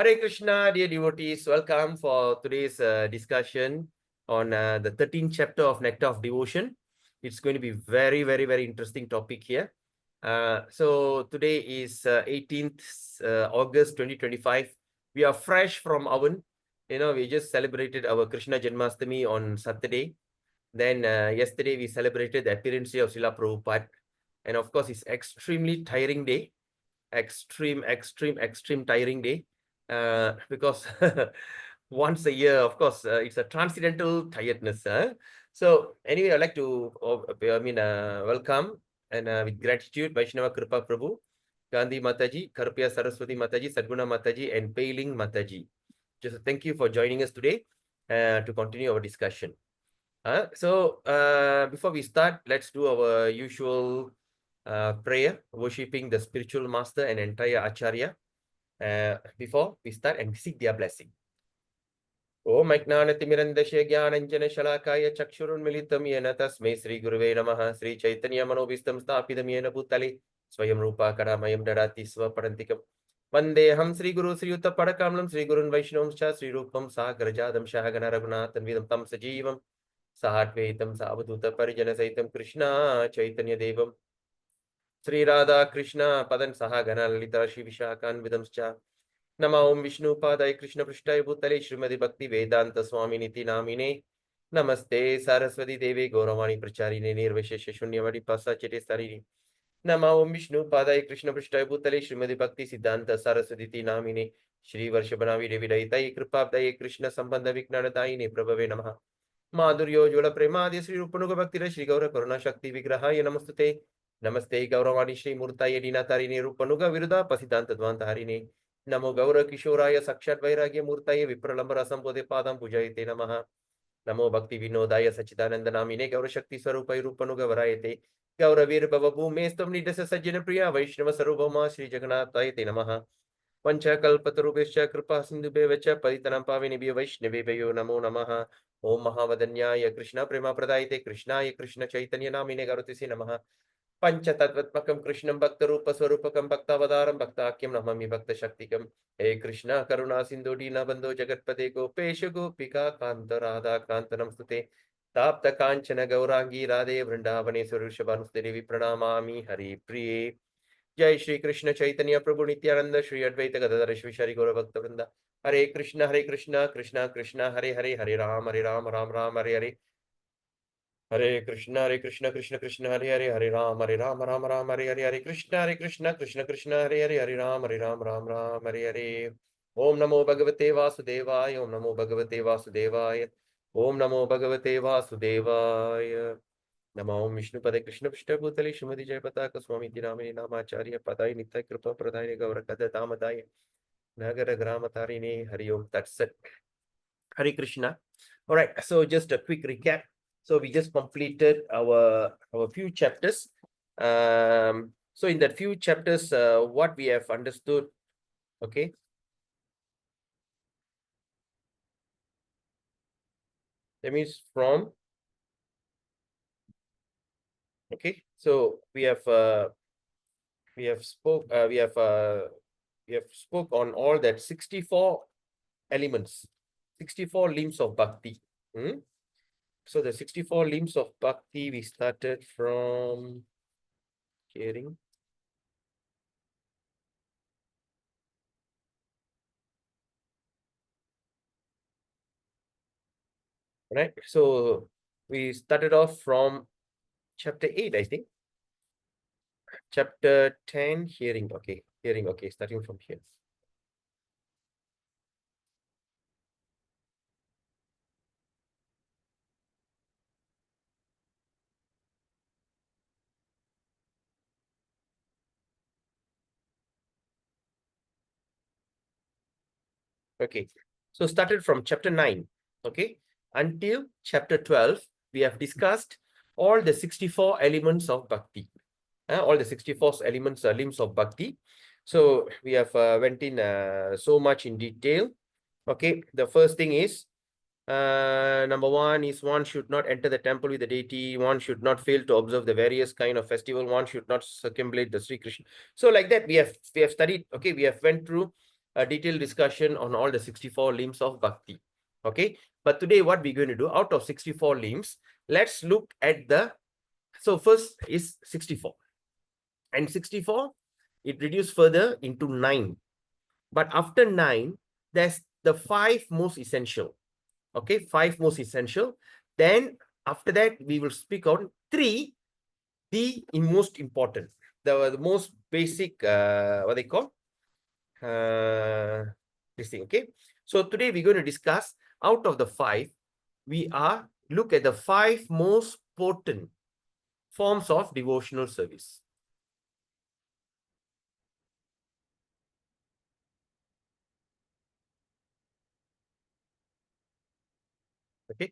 Hare Krishna, dear devotees. Welcome for today's discussion on the 13th chapter of Nectar of Devotion. It's going to be very interesting topic here. So today is 18th August 2025. We are fresh from Avan. We just celebrated our Krishna Janmashtami on Saturday. Then yesterday we celebrated the appearance of Srila Prabhupada. And of course, it's extremely tiring day. Extreme tiring day. Because once a year, of course, it's a transcendental tiredness. So anyway, I'd like to, welcome and with gratitude, Vaishnava Kripa Prabhu, Gandhi Mataji, Karpya Saraswati Mataji, Sadguna Mataji, and Pailing Mataji. Just thank you for joining us today to continue our discussion. Before we start, let's do our usual prayer, worshipping the spiritual master and entire Acharya. Before we start and seek their blessing. Om Ajnanatimirandasya Jnananjana Shalakaya Chakshurunmilitam Yena Tasmai Sri Guruve Namaha Sri Chaitanya Manobhistam Stapidam Yena Bhutale Swayam Rupa Karamayam Dadati Swaparantikam Vandeham Sri Guru Sri Yuta Padakamlam Sri Gurun Vaishnavam Cha Sri Rupam Sagarajadam Shahagana Raghunathan Vidam Tam Sajivam Sahatvaitam Savaduta Parijana Saitam Krishna Chaitanya Devam Sri Radha Krishna Padan Sahagana Lalita Shri Vishakan Vidamscha Nama Om Vishnu Padai Krishna Prishtai Bhutale Srimadi Bhakti Vedanta Swami Niti Namine Namaste Saraswati Devi Gauravani Pracharine Nirvishesha Shunyavadi Pasa Chete Sarini Nama Om Vishnu Padai Krishna Prishtai Bhutale Srimadi Bhakti Siddhanta Saraswati Namine Shri Varshabhanavi Devi Daitai Kripabdai Krishna Sambandha Viknadayine Prabhave Namaha Madhuryo Jula Premadi Sri Rupanuga Bhakti Shri Gaura Karuna Shakti Vigrahaya Namastute Namaste Gauravani Shri Murtaye Dinatarini Rupanuga Viruda Pasidanta Dvantaharine Namo Gaura Kishoraya Sakshat Vairagya Murtaye Vipralambara Sambodhe Padam Pujayate Namaha Namo Bhakti Vinodaya Sachidananda Namine Gaura Shakti Sarupai Rupanuga Varayate Gaura Vir Bhava Bhumestam Nidasa Sajjana Priya Vaishnava Sarubhama Shri Jagannathayate Namaha Vancha Kalpatarubhescha Kripa Sindhubhevacha Paritanam Pavinibhyo Vaishnavebhyo Namo Namaha Om Mahavadanyaya Krishna Prema Pradayate Krishnaya Krishna Chaitanya Namine Garutisi Namaha Panchatattvatmakam Krishnam Bhakta Rupa Swarupakam Bhaktavadaram Bhaktakyam Namami Bhakta Shaktikam Hey Krishna Karuna Sindhu Dina Bandho Jagatpate Gopesha Gopika Kanta Radha Kantanam Stute Tapta Kanchana Gaurangi Radhe Vrindavane Surushabanusthe Devi Pranamami Hari Priye Jai Shri Krishna Chaitanya Prabhu Nityananda Shri Advaita Gadadhara Shri Shari Gaura Bhakta Vrinda Hare Krishna Krishna Krishna Hare Hare Hare Ram Ram Ram Hare Hare Hare Krishna Krishna Krishna Hare Hare Hare Ram Ram Hare Hare Hare Krishna Krishna Krishna Hare Hare Hare Ram Ram Hare Hare Om Namo Bhagavate Vasudevaya Om Namo Bhagavate Vasudevaya Om Namo Bhagavate Vasudevaya Namo Om Vishnu Pade Krishna Prishta Bhutale Srimati Jayapataka Swami Tinamani Namacharya Padai Nitya Kripa Pradayane Gaura Kada Damadaya Nagara Gramatarine Hari Om Tatsat Hare Krishna. All right, so just a quick recap. So we just completed our few chapters. So in that few chapters, what we have understood, okay. That means from, okay. So we have spoke on all that 64 elements, 64 limbs of bhakti. So the 64 limbs of bhakti, we started from caring. Right. So we started off from chapter 8, I think. Chapter 10, hearing. Okay. Hearing. Okay. Starting from here. Okay, so started from chapter 9, okay, until chapter 12, we have discussed all the 64 elements of bhakti, all the 64 elements, limbs of bhakti. So we have went in so much in detail. Okay, the first thing is, number one is one should not enter the temple with the deity, one should not fail to observe the various kind of festival, one should not circumambulate the Sri Krishna. So like that, we have studied, okay, we have went through a detailed discussion on all the 64 limbs of bhakti. Okay, but today what we're going to do, out of 64 limbs, let's look at the, so first is 64. And 64, it reduced further into 9. But after 9, there's the 5 most essential. Okay, 5 most essential. Then after that, we will speak on 3, the most important, the most basic, what they call, this thing. Okay, so today we're going to discuss, out of the 5, we are look at the 5 most potent forms of devotional service. Okay,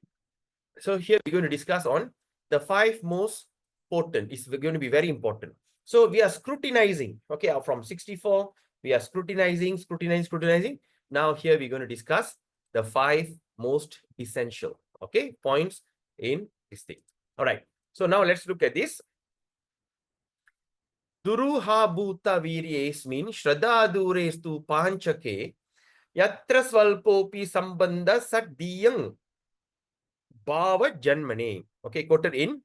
so here we're going to discuss on the 5 most potent. It's going to be very important. So we are scrutinizing. Okay, from 64, we are scrutinizing. Now here we're going to discuss the 5 most essential, okay, points in this thing. All right. So now let's look at this. Duruha bhuta viryesmin shraddha durestu panchake yatra svalpopi sambandha saddiyang bhava janmane. Okay, quoted in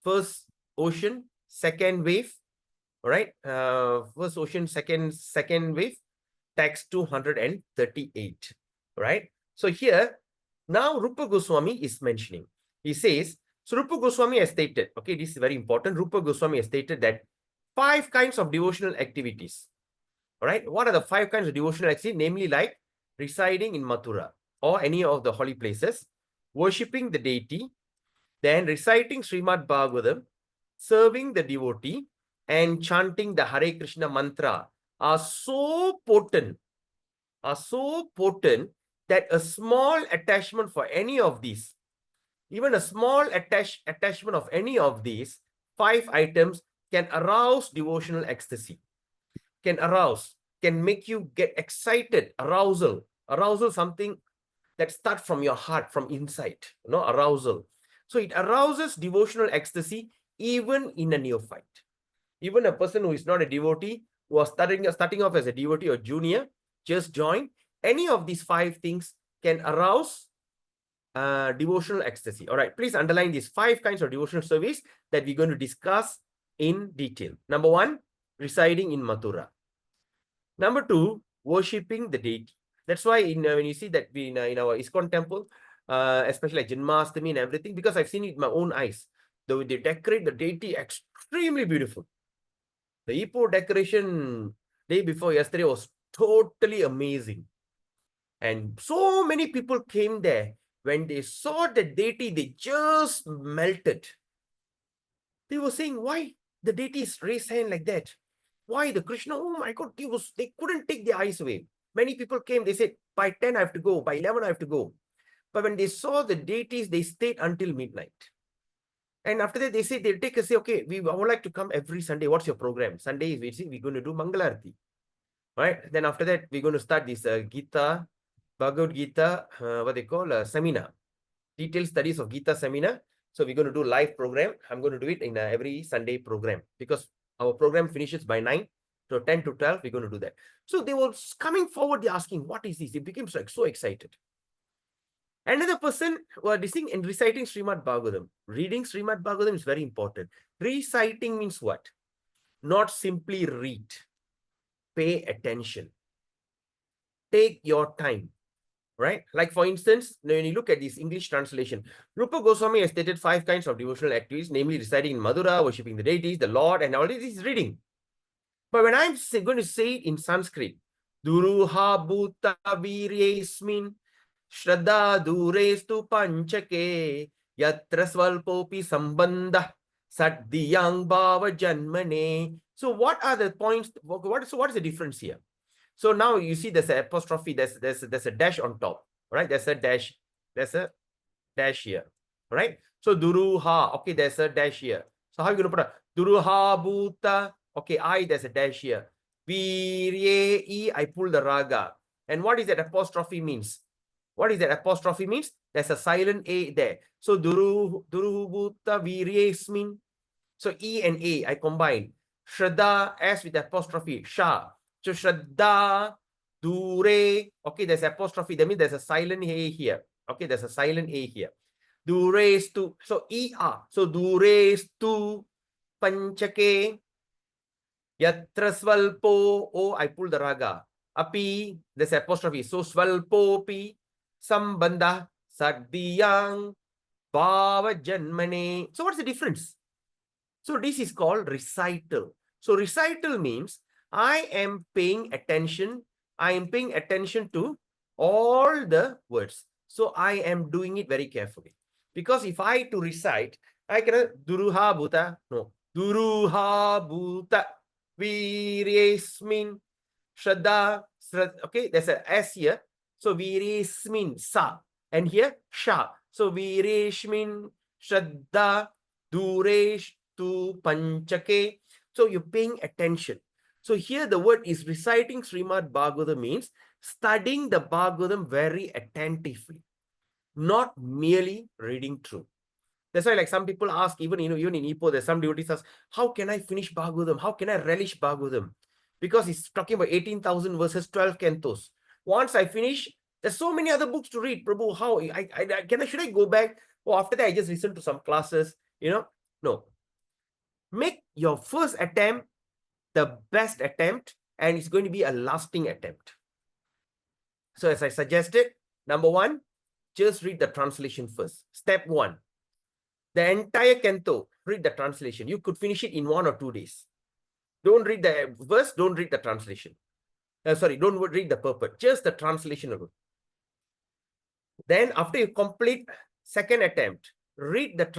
First Ocean, Second Wave. All right. First Ocean, second wave, text 238. Right. So here, now Rupa Goswami is mentioning. He says, so Rupa Goswami has stated, okay, this is very important. Rupa Goswami has stated that 5 kinds of devotional activities. All right. What are the 5 kinds of devotional activities? Namely, like residing in Mathura or any of the holy places, worshipping the deity, then reciting Srimad Bhagavatam, serving the devotee, and chanting the Hare Krishna mantra are so potent that a small attachment for any of these, even a small attachment of any of these 5 items can arouse devotional ecstasy, can make you get excited, arousal, something that starts from your heart, from inside, arousal. So it arouses devotional ecstasy even in a neophyte. Even a person who is not a devotee, who are starting off as a devotee or junior, just join, any of these 5 things can arouse devotional ecstasy. All right, please underline these 5 kinds of devotional service that we're going to discuss in detail. Number 1, residing in Mathura. Number 2, worshipping the deity. That's why when you see that in our ISKCON temple, especially like Janmashtami and everything, because I've seen it with my own eyes, they decorate the deity extremely beautiful. The Ipoh decoration day before yesterday was totally amazing. And so many people came there. When they saw the deity, they just melted. They were saying, why the deities raise hand like that? Why the Krishna? Oh my God, they couldn't take their eyes away. Many people came, they said, by 10 I have to go, by 11 I have to go. But when they saw the deities, they stayed until midnight. And after that, they say, they'll take us, say, okay, I would like to come every Sunday. What's your program? Sunday is, we're going to do Mangalarti. Right? Then after that, we're going to start this Gita, Bhagavad Gita, what they call, seminar. Detailed studies of Gita seminar. So we're going to do live program. I'm going to do it in every Sunday program, because our program finishes by 9. So 10 to 12, we're going to do that. So they were coming forward, they're asking, what is this? They became so excited. Another person were listening and reciting Srimad Bhagavatam. Reading Srimad Bhagavatam is very important. Reciting means what? Not simply read. Pay attention. Take your time. Right? Like for instance, when you look at this English translation, Rupa Goswami has stated 5 kinds of devotional activities, namely reciting in Madhura, worshipping the deities, the Lord, and all this is reading. But when I'm going to say it in Sanskrit, Duruha bhuta viryesmin shraddha durestu panchake yatra svalpopi sambandha saddiyang bhava janmane. So what are the points? What is the difference here? So now you see there's an apostrophe, there's a dash on top, right? There's a dash here, right? So Duruha, okay, there's a dash here. So how are you going to put a Duruha bhuta? Okay, there's a dash here. Virye, I pull the raga. And what is that apostrophe means? What is that apostrophe means? There's a silent A there. So Duruhu bhuta viryesmin. So E and A, I combine. Shraddha, S with apostrophe, Sha. So Shraddha, Dure. Okay, there's apostrophe. That means there's a silent A here. Okay, there's a silent A here. Durestu. So ER. So Durestu Panchake. Yatra Swalpo. Oh, I pull the raga. Api. There's apostrophe. So Swalpopi. Sambandha. Saddiyang. Bhava Janmane. So what's the difference? So this is called recital. So recital means I am paying attention. I am paying attention to all the words. So I am doing it very carefully. Because if I to recite, I cannot Duruha Bhuta. No. Duruha Bhuta. Viryesmin. Shraddha. Okay, there's a S here. So Viryesmin Sa. And here Sha. So Viryesmin Shraddha Duresh to Panchake. So you're paying attention. So here the word is reciting Srimad Bhagavatam means studying the Bhagavatam very attentively, not merely reading through. That's why like some people ask, even even in Ipoh, there's some devotees ask, how can I finish Bhagavatam? How can I relish Bhagavatam? Because it's talking about 18,000 verses, 12 cantos. Once I finish, there's so many other books to read. Prabhu, how should I go back? Or after that, I just listen to some classes, No. Make your first attempt the best attempt, and it's going to be a lasting attempt. So as I suggested, number one, just read the translation first. Step one, the entire canto, read the translation. You could finish it in 1 or 2 days. Don't read the verse, don't read the translation. Don't read the purport, just the translation alone. Then after you complete second attempt, read the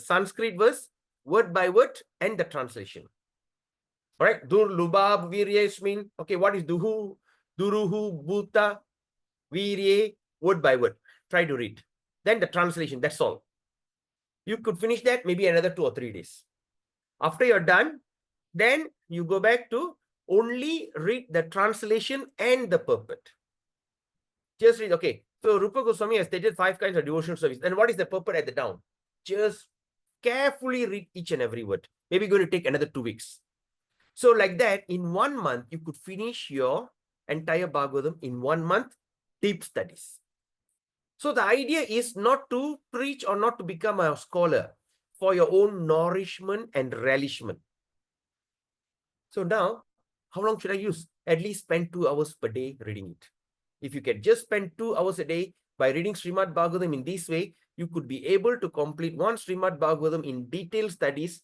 Sanskrit verse word by word and the translation. All right, Dur Lubab Viryesmin. Okay, what is Duhu? Duruhu Bhuta Virye, word by word. Try to read. Then the translation, that's all. You could finish that maybe another 2 or 3 days. After you're done, then you go back to only read the translation and the purport. Just read, okay. So Rupa Goswami has stated 5 kinds of devotional service. Then what is the purport at the down? Just carefully read each and every word. Maybe going to take another 2 weeks. So like that, in 1 month, you could finish your entire Bhagavatam in 1 month, deep studies. So the idea is not to preach or not to become a scholar, for your own nourishment and relishment. So now, how long should I use? At least spend 2 hours per day reading it. If you can just spend 2 hours a day by reading Srimad Bhagavatam in this way, you could be able to complete one Srimad Bhagavatam in detailed studies.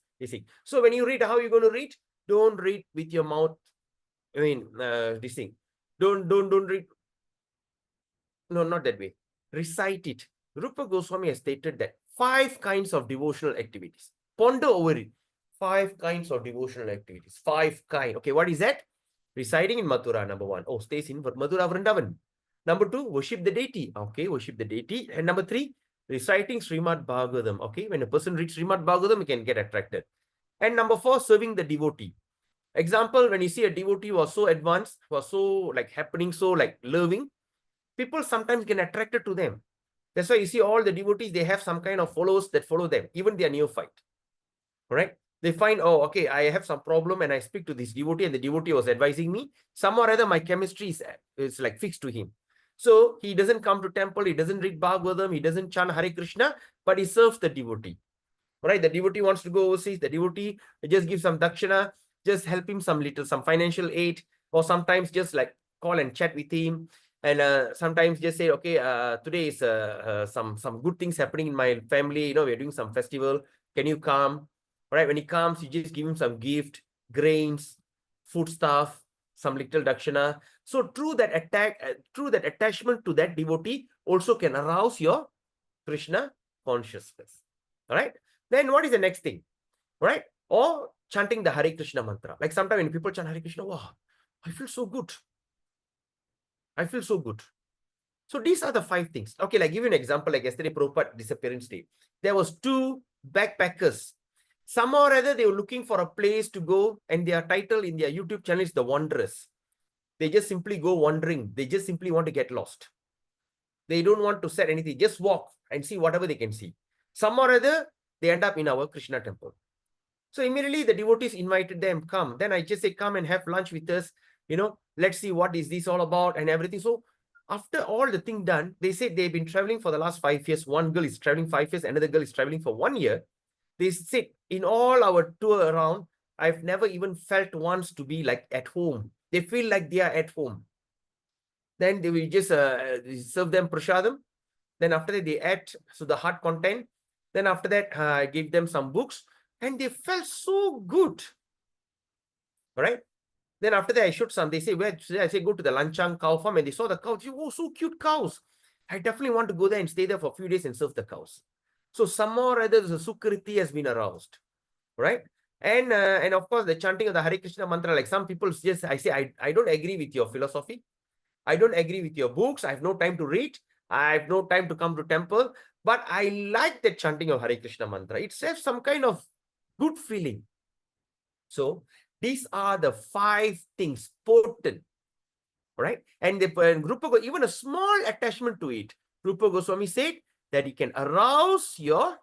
So when you read, how are you going to read? Don't read with your mouth. This thing. Don't read. No, not that way. Recite it. Rupa Goswami has stated that 5 kinds of devotional activities. Ponder over it. 5 kinds of devotional activities. 5 kinds. Okay, what is that? Residing in Mathura, number 1. Oh, stays in Mathura Vrindavan. Number 2, worship the deity. Okay, worship the deity. And number 3, reciting Srimad Bhagavatam. Okay, when a person reads Srimad Bhagavatam, he can get attracted. And number 4, serving the devotee. Example, when you see a devotee who was so advanced, was so like happening, so like loving, people sometimes get attracted to them. That's why you see all the devotees, they have some kind of followers that follow them, even they are neophyte. Correct? They find, oh, okay, I have some problem and I speak to this devotee and the devotee was advising me. Some or other, my chemistry is like fixed to him. So he doesn't come to temple, he doesn't read Bhagavatam, he doesn't chant Hare Krishna, but he serves the devotee. Right? The devotee wants to go overseas, the devotee just gives some dakshana, just help him some financial aid, or sometimes just like call and chat with him. And sometimes just say, okay, today is some good things happening in my family. We're doing some festival. Can you come? All right. When he comes, you just give him some gift, grains, food stuff, some little dakshana. So through that attachment to that devotee also can arouse your Krishna consciousness. All right. Then what is the next thing? All right. Or chanting the Hare Krishna mantra. Like sometimes when people chant Hare Krishna, wow, I feel so good. I feel so good. So these are the 5 things. Okay, like give you an example, like yesterday, Prabhupada disappearance day. There was 2 backpackers. Some or other, they were looking for a place to go, and their title in their YouTube channel is The Wanderers. They just simply go wandering. They just simply want to get lost. They don't want to set anything. Just walk and see whatever they can see. Some or other, they end up in our Krishna temple. So immediately the devotees invited them, come. Then I just say, come and have lunch with us. Let's see what is this all about and everything. So after all the thing done, they said they've been traveling for the last 5 years. One girl is traveling 5 years, another girl is traveling for 1 year. They said, in all our tour around, I've never even felt once to be like at home. They feel like they are at home. Then they will just serve them prasadam. Then after that, they ate so the heart content. Then after that, I gave them some books and they felt so good. All right. Then after that, I showed some. They say, where? I say, go to the Lanchang cow farm, and they saw the cows. Oh, so cute cows. I definitely want to go there and stay there for a few days and serve the cows. So somehow or other, the Sukriti has been aroused, right? And of course, the chanting of the Hare Krishna mantra, like some people just, I say, I don't agree with your philosophy. I don't agree with your books. I have no time to read. I have no time to come to temple. But I like the chanting of Hare Krishna mantra. It says some kind of good feeling. So these are the 5 things potent, right? And Rupa, even a small attachment to it, Rupa Goswami said that it can arouse your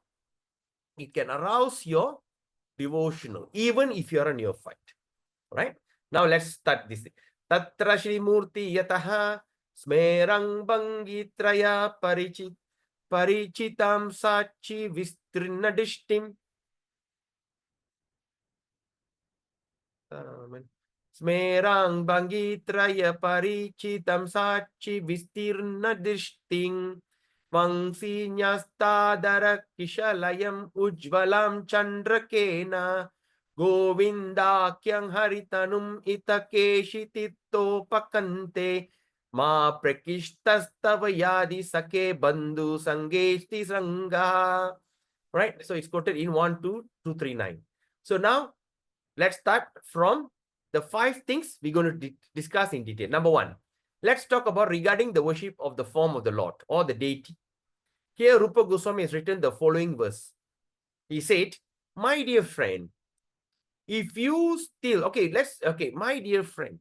devotional, even if you are a neophyte, right? Now let's start this. Tatra Shri Murti Yataha Smerang Bangitraya Parichitam Sachi Vistrina Dishtim. Smerang Bangitraya Parichitam Sachi Vistirna Dishting Mangsi Nyastadara Kishalayam Ujvalam Chandrakena Govinda Kyang Haritanum Itakeshi Titto Pakante Ma Prakishtastava Yadi Sake Bandhu Sangesti Sangha. Right? So it's quoted in 1, 2, 2, 3, 9. So now let's start from the 5 things we're going to discuss in detail. Number 1, let's talk about regarding the worship of the form of the Lord or the deity. Here, Rupa Goswami has written the following verse. He said, my dear friend, if you still, my dear friend,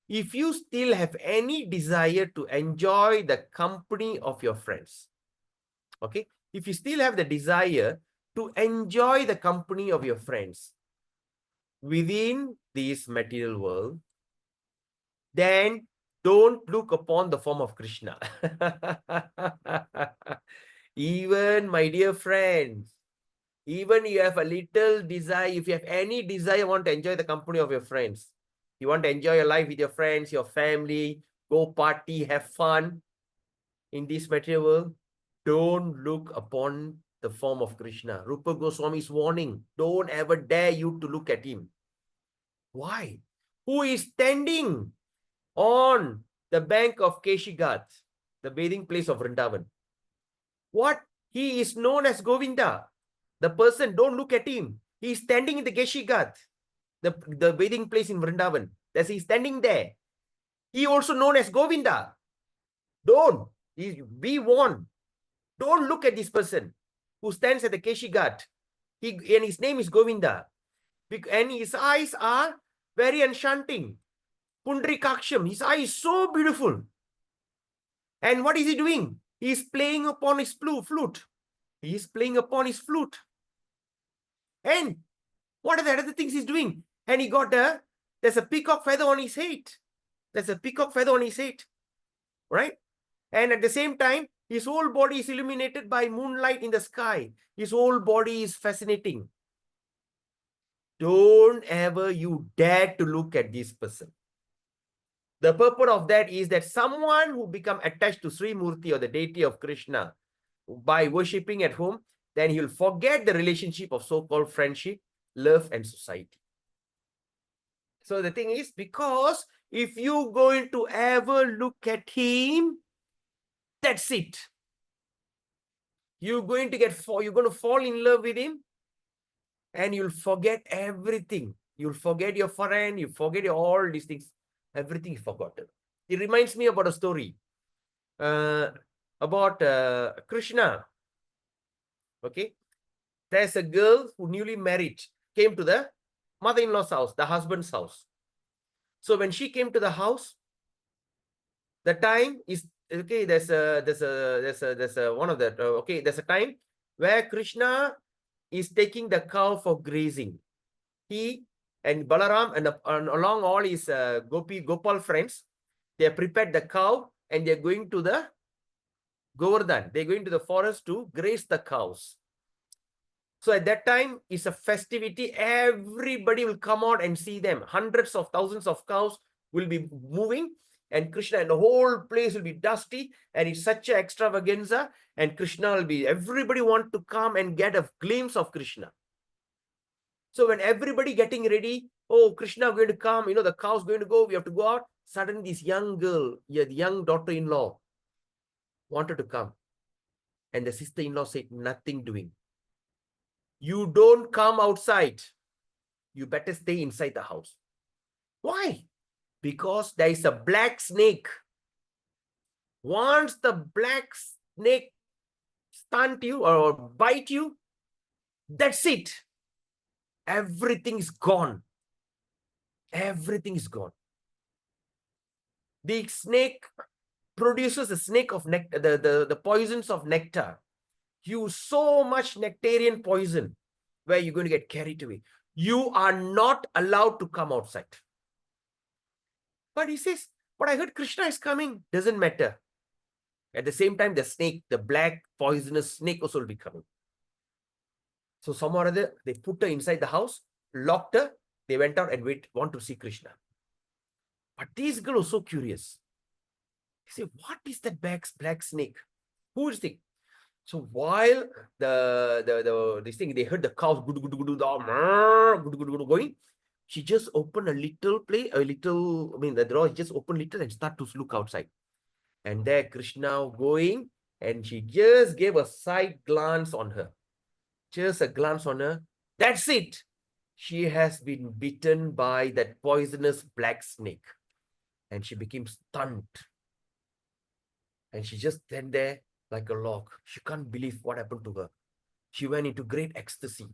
if you still have any desire to enjoy the company of your friends, okay, if you still have the desire to enjoy the company of your friends within this material world, then don't look upon the form of Krishna. Even, my dear friends, even you have a little desire, if you have any desire, want to enjoy the company of your friends, you want to enjoy your life with your friends, your family, go party, have fun in this material world, don't look upon the form of Krishna. Rupa Goswami is warning, don't ever dare you to look at him. Why? Who is standing on the bank of Keshigat, the bathing place of Vrindavan? What? He is known as Govinda. The person, don't look at him. He is standing in the Keshigat, the bathing place in Vrindavan. That's he's standing there. He also known as Govinda. Don't. Be warned. Don't look at this person who stands at the Keshigat. And his name is Govinda. And his eyes are very enchanting. Pundrikaksham. His eye is so beautiful. And what is he doing? He is playing upon his flute. He is playing upon his flute. And what are the other things he's doing? And he got there's a peacock feather on his head. There's a peacock feather on his head. Right? And at the same time, his whole body is illuminated by moonlight in the sky. His whole body is fascinating. Don't ever you dare to look at this person. The purpose of that is that someone who become attached to Sri Murti or the deity of Krishna by worshipping at home, then he'll forget the relationship of so-called friendship, love, and society. So the thing is, because if you're going to ever look at him, that's it. You're going to fall in love with him, and you'll forget everything. You'll forget your friend, you forget all these things. Everything is forgotten. It reminds me about a story about Krishna. Okay. There's a girl who newly married, came to the mother-in-law's house, the husband's house. So when she came to the house, the time is, okay, there's a time where Krishna is taking the cow for grazing. He and Balaram and along all his Gopal friends, they have prepared the cow and they're going to the Govardhan. They're going to the forest to graze the cows. So at that time, it's a festivity. Everybody will come out and see them. Hundreds of thousands of cows will be moving, and Krishna and the whole place will be dusty, and it's such an extravaganza, and Krishna will be, everybody want to come and get a glimpse of Krishna. So when everybody getting ready, oh, Krishna going to come, the cow's going to go, we have to go out. Suddenly this young girl, the young daughter-in-law wanted to come. And the sister-in-law said, nothing doing. You don't come outside. You better stay inside the house. Why? Because there is a black snake. Once the black snake stunt you or bite you, that's it. Everything is gone. Everything is gone. The snake produces the snake of nectar, the poisons of nectar. Use so much nectarian poison where you're going to get carried away. You are not allowed to come outside. But he says, but I heard Krishna is coming. Doesn't matter. At the same time, the snake, the black poisonous snake also will be coming. So somehow or other, they put her inside the house, locked her. They went out and want to see Krishna. But this girl was so curious. He said, what is that black snake? Who is it? So while this thing, they heard the cows going, she just opened a little play, the door just opened little and start to look outside. And there Krishna going, and she just gave a side glance on her. Just a glance on her. That's it. She has been bitten by that poisonous black snake. And she became stunned. And she just stand there like a log. She can't believe what happened to her. She went into great ecstasy.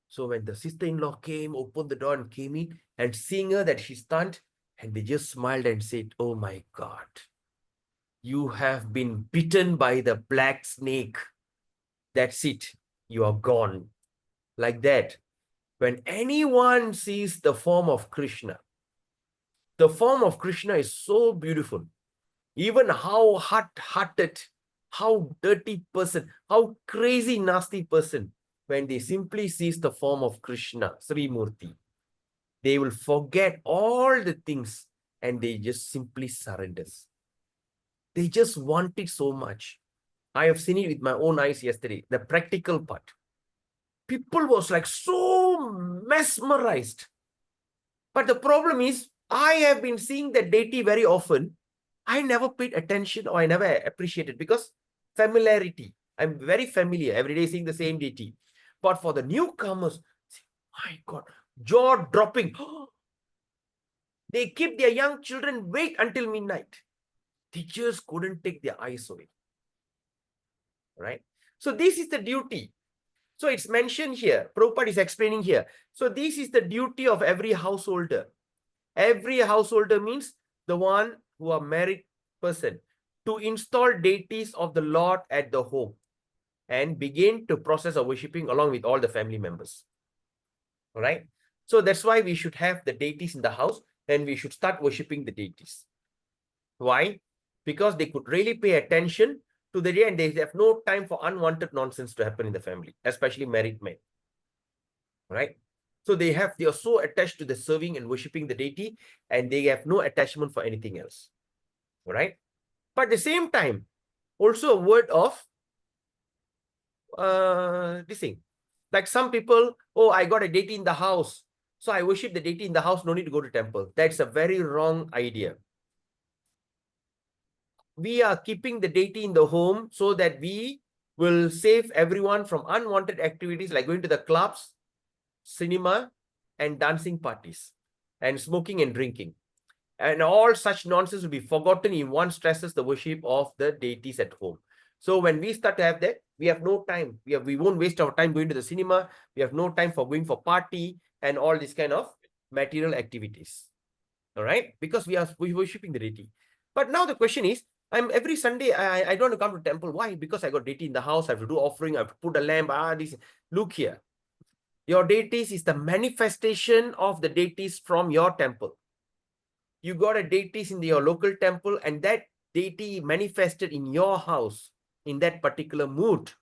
So when the sister-in-law came, opened the door and came in, and seeing her that she's stunned, and they just smiled and said, oh my God, you have been bitten by the black snake. That's it. You are gone. Like that. When anyone sees the form of Krishna, the form of Krishna is so beautiful. Even how hard-hearted, how dirty person, how crazy, nasty person, when they simply sees the form of Krishna, Sri Murti, they will forget all the things and they just simply surrenders. They just want it so much. I have seen it with my own eyes yesterday, the practical part. People was like so mesmerized. But the problem is, I have been seeing the deity very often. I never paid attention or I never appreciated because familiarity. I'm very familiar, every day seeing the same deity. But for the newcomers, my God, jaw dropping. They keep their young children wait until midnight. They just couldn't take their eyes away. Right? So this is the duty. So it's mentioned here. Prabhupada is explaining here. So this is the duty of every householder. Every householder means the one who are married person, to install deities of the Lord at the home and begin to process of worshipping along with all the family members. All right. So that's why we should have the deities in the house and we should start worshipping the deities. Why? Because they could really pay attention to the day and they have no time for unwanted nonsense to happen in the family, especially married men. All right. So they are so attached to the serving and worshipping the deity and they have no attachment for anything else. All right. But at the same time, also a word of this thing. Like some people, oh, I got a deity in the house. So I worship the deity in the house, no need to go to temple. That's a very wrong idea. We are keeping the deity in the home so that we will save everyone from unwanted activities like going to the clubs, cinema, and dancing parties, and smoking and drinking. And all such nonsense will be forgotten if one stresses the worship of the deities at home. So when we start to have that, we have no time. We won't waste our time going to the cinema. We have no time for going for party and all this kind of material activities. All right? Because we are worshipping the deity. But now the question is, Every Sunday, I don't want to come to temple. Why? Because I got deity in the house. I have to do offering. I have to put a lamp. This. Look here. Your deities is the manifestation of the deities from your temple. You got a deities in your local temple, and that deity manifested in your house in that particular mood.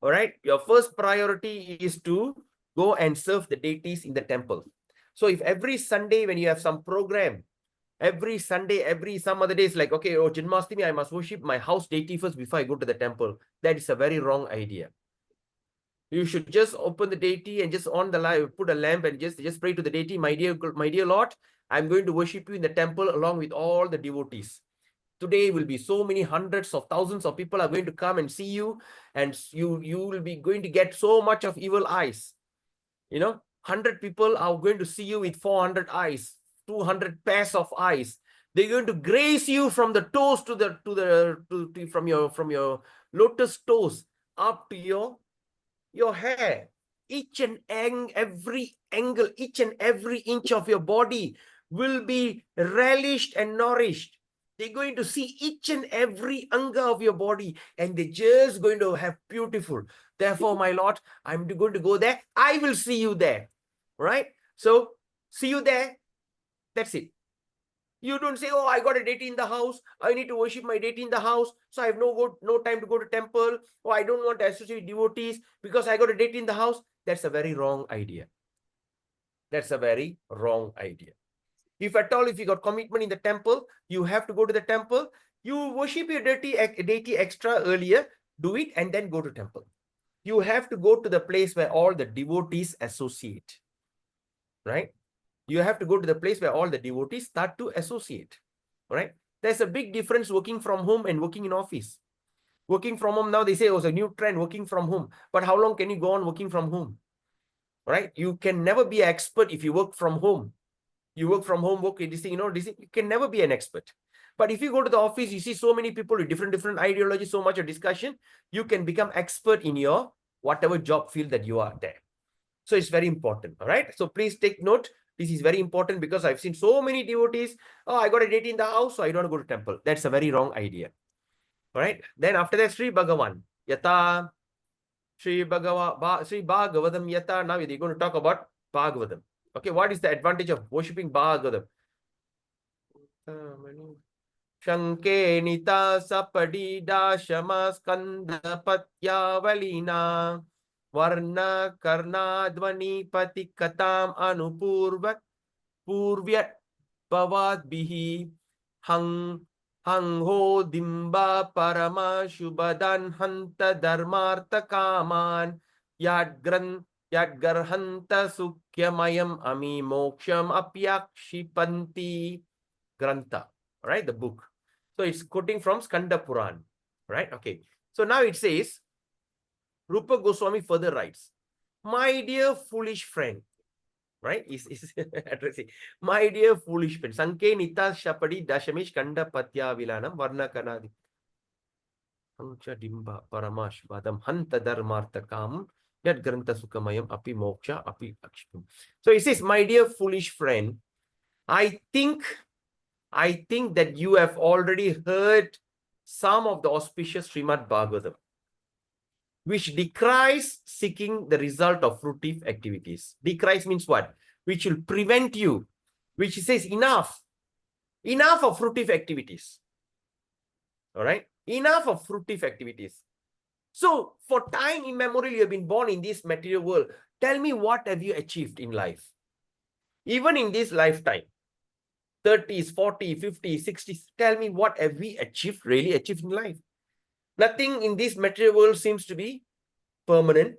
All right. Your first priority is to go and serve the deities in the temple. So if every Sunday when you have some program, every Sunday, some other days, like, okay, oh, Janmashtami, I must worship my house deity first before I go to the temple. That is a very wrong idea. You should just open the deity and just on the light, put a lamp and just pray to the deity. My dear Lord, I'm going to worship you in the temple along with all the devotees. Today will be so many hundreds of thousands of people are going to come and see you, and you will be going to get so much of evil eyes. 100 people are going to see you with 400 eyes, 200 pairs of eyes. They're going to graze you from the toes from your lotus toes up to your hair. Each and every angle, each and every inch of your body will be relished and nourished. They're going to see each and every anga of your body, and they're just going to have beautiful. Therefore, my Lord, I'm going to go there. I will see you there. Right? So, see you there. That's it. You don't say, oh, I got a deity in the house. I need to worship my deity in the house. So I have no time to go to temple. Or I don't want to associate devotees because I got a deity in the house. That's a very wrong idea. That's a very wrong idea. If at all, if you got commitment in the temple, you have to go to the temple. You worship your deity extra earlier. Do it and then go to temple. You have to go to the place where all the devotees associate. Right? You have to go to the place where all the devotees start to associate. Right? There's a big difference working from home and working in office. Working from home, now they say, oh, it's a new trend, working from home. But how long can you go on working from home? Right? You can never be an expert if you work from home. You work from home, work this thing, you can never be an expert. But if you go to the office, you see so many people with different ideologies, so much of discussion, you can become expert in your whatever job field that you are there. So it's very important. All right. So please take note. This is very important because I've seen so many devotees. Oh, I got a deity in the house, so I don't want to go to temple. That's a very wrong idea. All right. Then after that, Sri Bhagavan. Yata. Sri Bhagavatam Yata. Now we're going to talk about Bhagavatam. Okay. What is the advantage of worshipping Bhagavatam? Shanke Nita Sapadida Shama Skanda Patyavalina Varna Karna Dvani Pati Katam Anupurvat Purvyat Bavad Bihi Hang Ho Dimba Parama Shubhadan Hanta Dharmartha Kaman Yadgarhanta Sukhyamayam Ami Moksham Apyakshipanti Grantha. Right, the book. So it's quoting from Skanda Puran. Right? Okay. So now it says, Rupa Goswami further writes, my dear foolish friend, right? Is addressing, my dear foolish friend, Sanke Nita Shapadi Dashamish Kanda Patya Vilanam Varna Kanadi. Ancha Dimba Paramash Badam Hanta Dharmartha Kam Yad Grantha Sukamayam Api Moksha Api Akshipam. So it says, my dear foolish friend, I think that you have already heard some of the auspicious Srimad Bhagavatam, which decries seeking the result of fruitive activities. Decries means what? Which will prevent you, which says enough of fruitive activities. All right? Enough of fruitive activities. So, for time immemorial, you have been born in this material world. Tell me, what have you achieved in life? Even in this lifetime, 30s, 40s, 50s, 60s, tell me, what have we really achieved in life? Nothing in this material world seems to be permanent.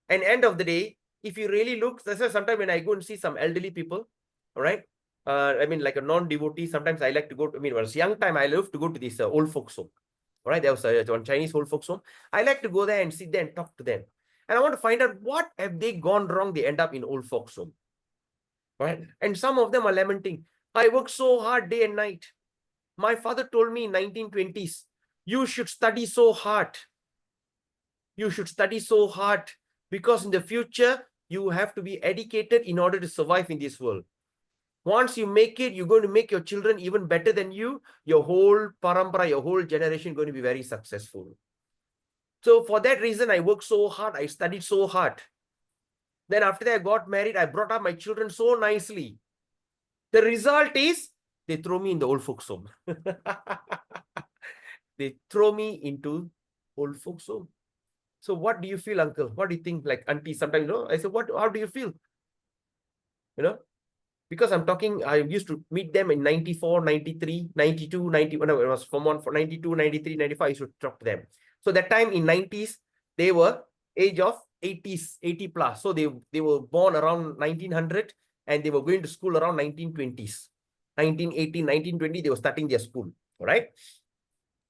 And end of the day, if you really look, that's why sometimes when I go and see some elderly people, all right, I mean, like a non-devotee, sometimes I like to go to, when I was young time, I love to go to this old folks home. All right, there was one Chinese old folks home. I like to go there and sit there and talk to them. And I want to find out what have they gone wrong, they end up in old folks home. All right. And some of them are lamenting, I work so hard day and night. My father told me in 1920s, you should study so hard. You should study so hard because in the future, you have to be educated in order to survive in this world. Once you make it, you're going to make your children even better than you. Your whole parampara, your whole generation going to be very successful. So for that reason, I worked so hard. I studied so hard. Then after that, I got married. I brought up my children so nicely. The result is they throw me in the old folks home. They throw me into old folks home. So what do you feel, uncle? What do you think? Like auntie, sometimes, you know, I said, how do you feel? You know, because I'm talking, I used to meet them in 94, 93, 92, 91. No, it was from 92, 93, 95, I used to talk to them. So that time in 90s, they were age of 80s, 80 plus. So they were born around 1900 and they were going to school around 1920s. 1918, 1920, they were starting their school. All right.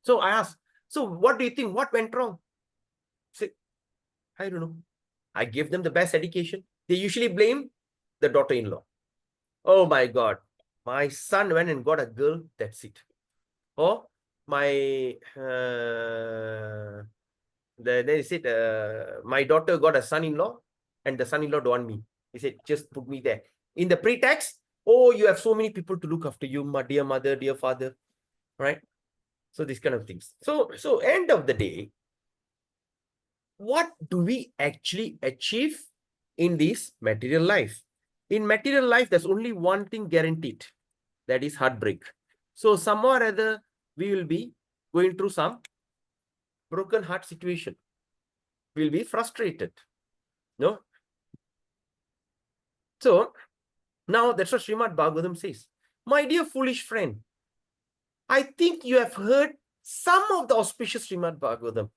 So I asked, so what do you think? What went wrong? Say, I don't know. I gave them the best education. They usually blame the daughter-in-law. Oh my God. My son went and got a girl. That's it. Or my then he said, my daughter got a son-in-law and the son-in-law don't want me. He said, just put me there. In the pretext, oh, you have so many people to look after you, my dear mother, dear father, right? So these kind of things. So end of the day, what do we actually achieve in this material life? In material life, there's only one thing guaranteed. That is heartbreak. So somehow or other, we will be going through some broken heart situation. We'll be frustrated. No? So now that's what Srimad Bhagavatam says. My dear foolish friend, I think you have heard some of the auspicious Srimad Bhagavatam,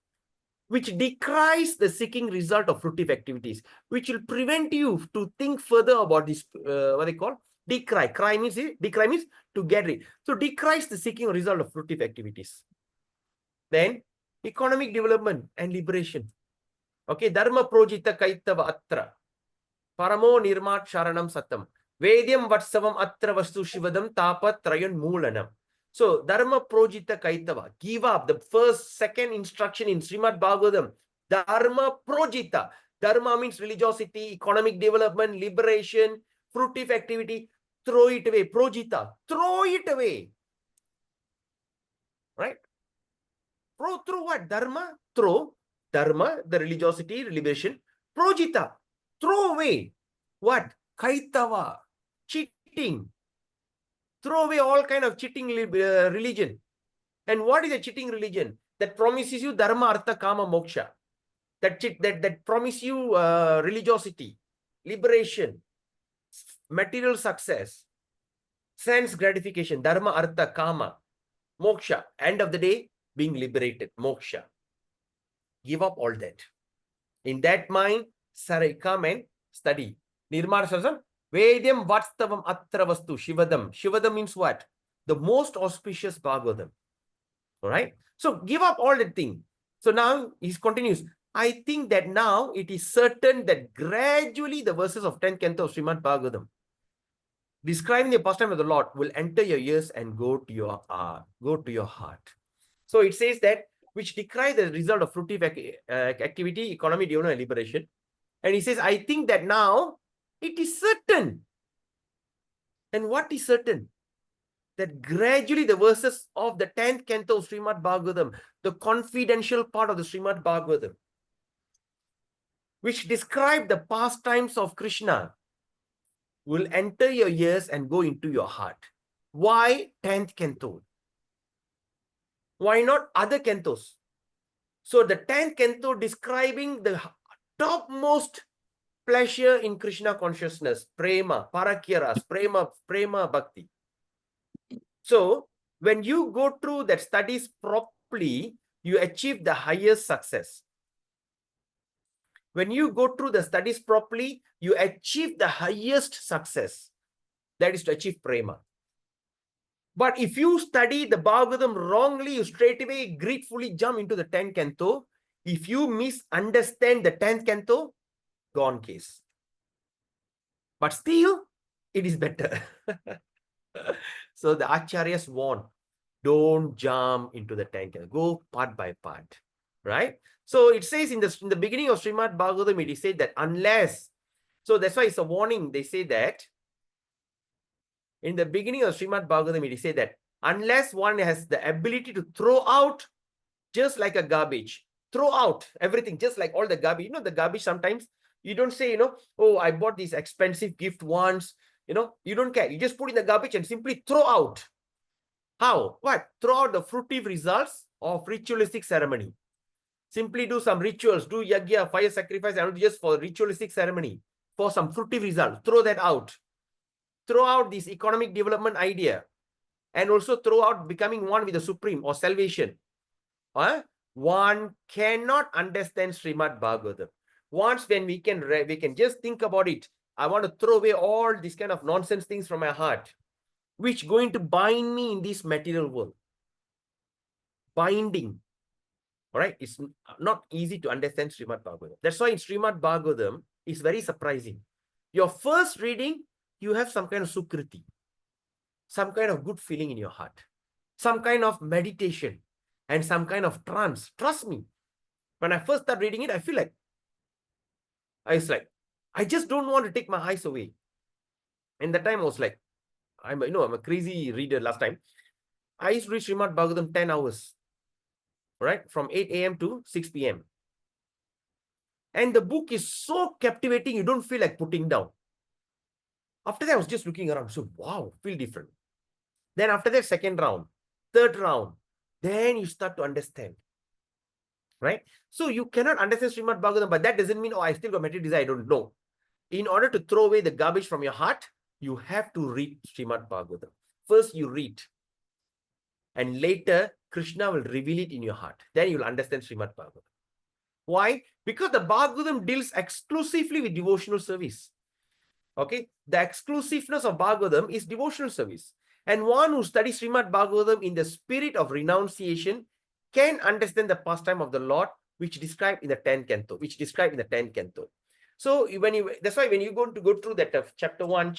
which decries the seeking result of fruitive activities, which will prevent you to think further about this, what they call decry. Decry means to get rid. So decries the seeking result of fruitive activities. Then economic development and liberation. Okay, dharma projita kaitava atra. Paramo nirmat sharanam satam. Vedyam vatsavam atra vastu shivadam tapa trayan moolanam. So, dharma projita kaitava. Give up the second instruction in Srimad Bhagavatam. Dharma projita. Dharma means religiosity, economic development, liberation, fruitive activity. Throw it away. Projita. Throw it away. Right? Through what? Dharma. Throw. Dharma, the religiosity, liberation. Projita. Throw away. What? Kaitava. Cheating. Throw away all kind of cheating religion. And what is a cheating religion? That promises you dharma, artha, kama, moksha. That promise you religiosity, liberation, material success, sense gratification, dharma, artha, kama, moksha. End of the day, being liberated, moksha. Give up all that. In that mind, Sarai, come and study. Nirmana Sarasam, Vedyam Vatstavam Atra Vastu, Shivadam. Shivadam means what? The most auspicious Bhagavatam. All right. So give up all that thing. So now he continues. I think that now it is certain that gradually the verses of 10th canto of Srimad Bhagavatam describing the pastime of the Lord will enter your ears and go to your heart. So it says that which decry the result of fruitive activity, economy, development, and liberation. And he says, I think that now it is certain. And what is certain? That gradually the verses of the 10th canto of Srimad Bhagavatam, the confidential part of the Srimad Bhagavatam, which describe the pastimes of Krishna, will enter your ears and go into your heart. Why 10th canto? Why not other cantos? So the 10th canto describing the topmost pleasure in Krishna consciousness, prema, parakyaras, prema bhakti. So when you go through that studies properly, you achieve the highest success. When you go through the studies properly, you achieve the highest success. That is to achieve prema. But if you study the Bhagavatam wrongly, you straight away gratefully jump into the 10th canto. If you misunderstand the 10th canto, gone case. But still, it is better. So the Acharyas warn, don't jump into the 10th canto. Go part by part. Right? So it says in the beginning of Srimad Bhagavatam, it is said that unless, so that's why it's a warning. They say that In the beginning of Srimad Bhagavatam, it is said that unless one has the ability to throw out just like a garbage, throw out everything, just like all the garbage. You know, the garbage sometimes you don't say, oh, I bought this expensive gift once. You don't care. You just put in the garbage and simply throw out. How? What? Throw out the fruitive results of ritualistic ceremony. Simply do some rituals, do yagya, fire sacrifice, and just for ritualistic ceremony, for some fruitive results. Throw that out. Throw out this economic development idea. And also throw out becoming one with the Supreme or salvation. One cannot understand Srimad Bhagavatam. Once when we can just think about it, I want to throw away all these kind of nonsense things from my heart, which going to bind me in this material world. Binding. All right, it's not easy to understand Srimad Bhagavatam. That's why in Srimad Bhagavatam, it's very surprising. Your first reading, you have some kind of sukriti, some kind of good feeling in your heart, some kind of meditation, and some kind of trance. Trust me, when I first started reading it, I feel like, I just don't want to take my eyes away. And that time I was like, I'm a crazy reader last time. I used to read Srimad Bhagavatam 10 hours. Right, from 8 a.m. to 6 p.m. And the book is so captivating, you don't feel like putting down. After that, I was just looking around. So, wow, feel different. Then after that, second round, third round, then you start to understand. Right? So, you cannot understand Srimad Bhagavatam, but that doesn't mean, oh, I still got material desire. I don't know. In order to throw away the garbage from your heart, you have to read Srimad Bhagavatam. First, you read. And later, Krishna will reveal it in your heart. Then you will understand Srimad Bhagavatam. Why? Because the Bhagavatam deals exclusively with devotional service. Okay? The exclusiveness of Bhagavatam is devotional service. And one who studies Srimad Bhagavatam in the spirit of renunciation can understand the pastime of the Lord, which described in the 10th canto. So that's why when you go through that canto 1,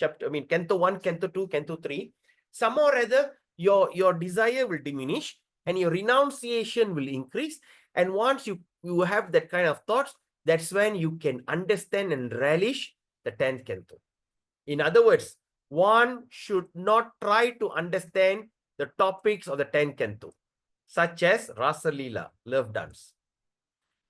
canto 2, canto 3, somehow or other, your desire will diminish and your renunciation will increase. And once you have that kind of thoughts, that's when you can understand and relish the 10th canto. In other words, one should not try to understand the topics of the 10th canto, such as Rasa Leela, love dance.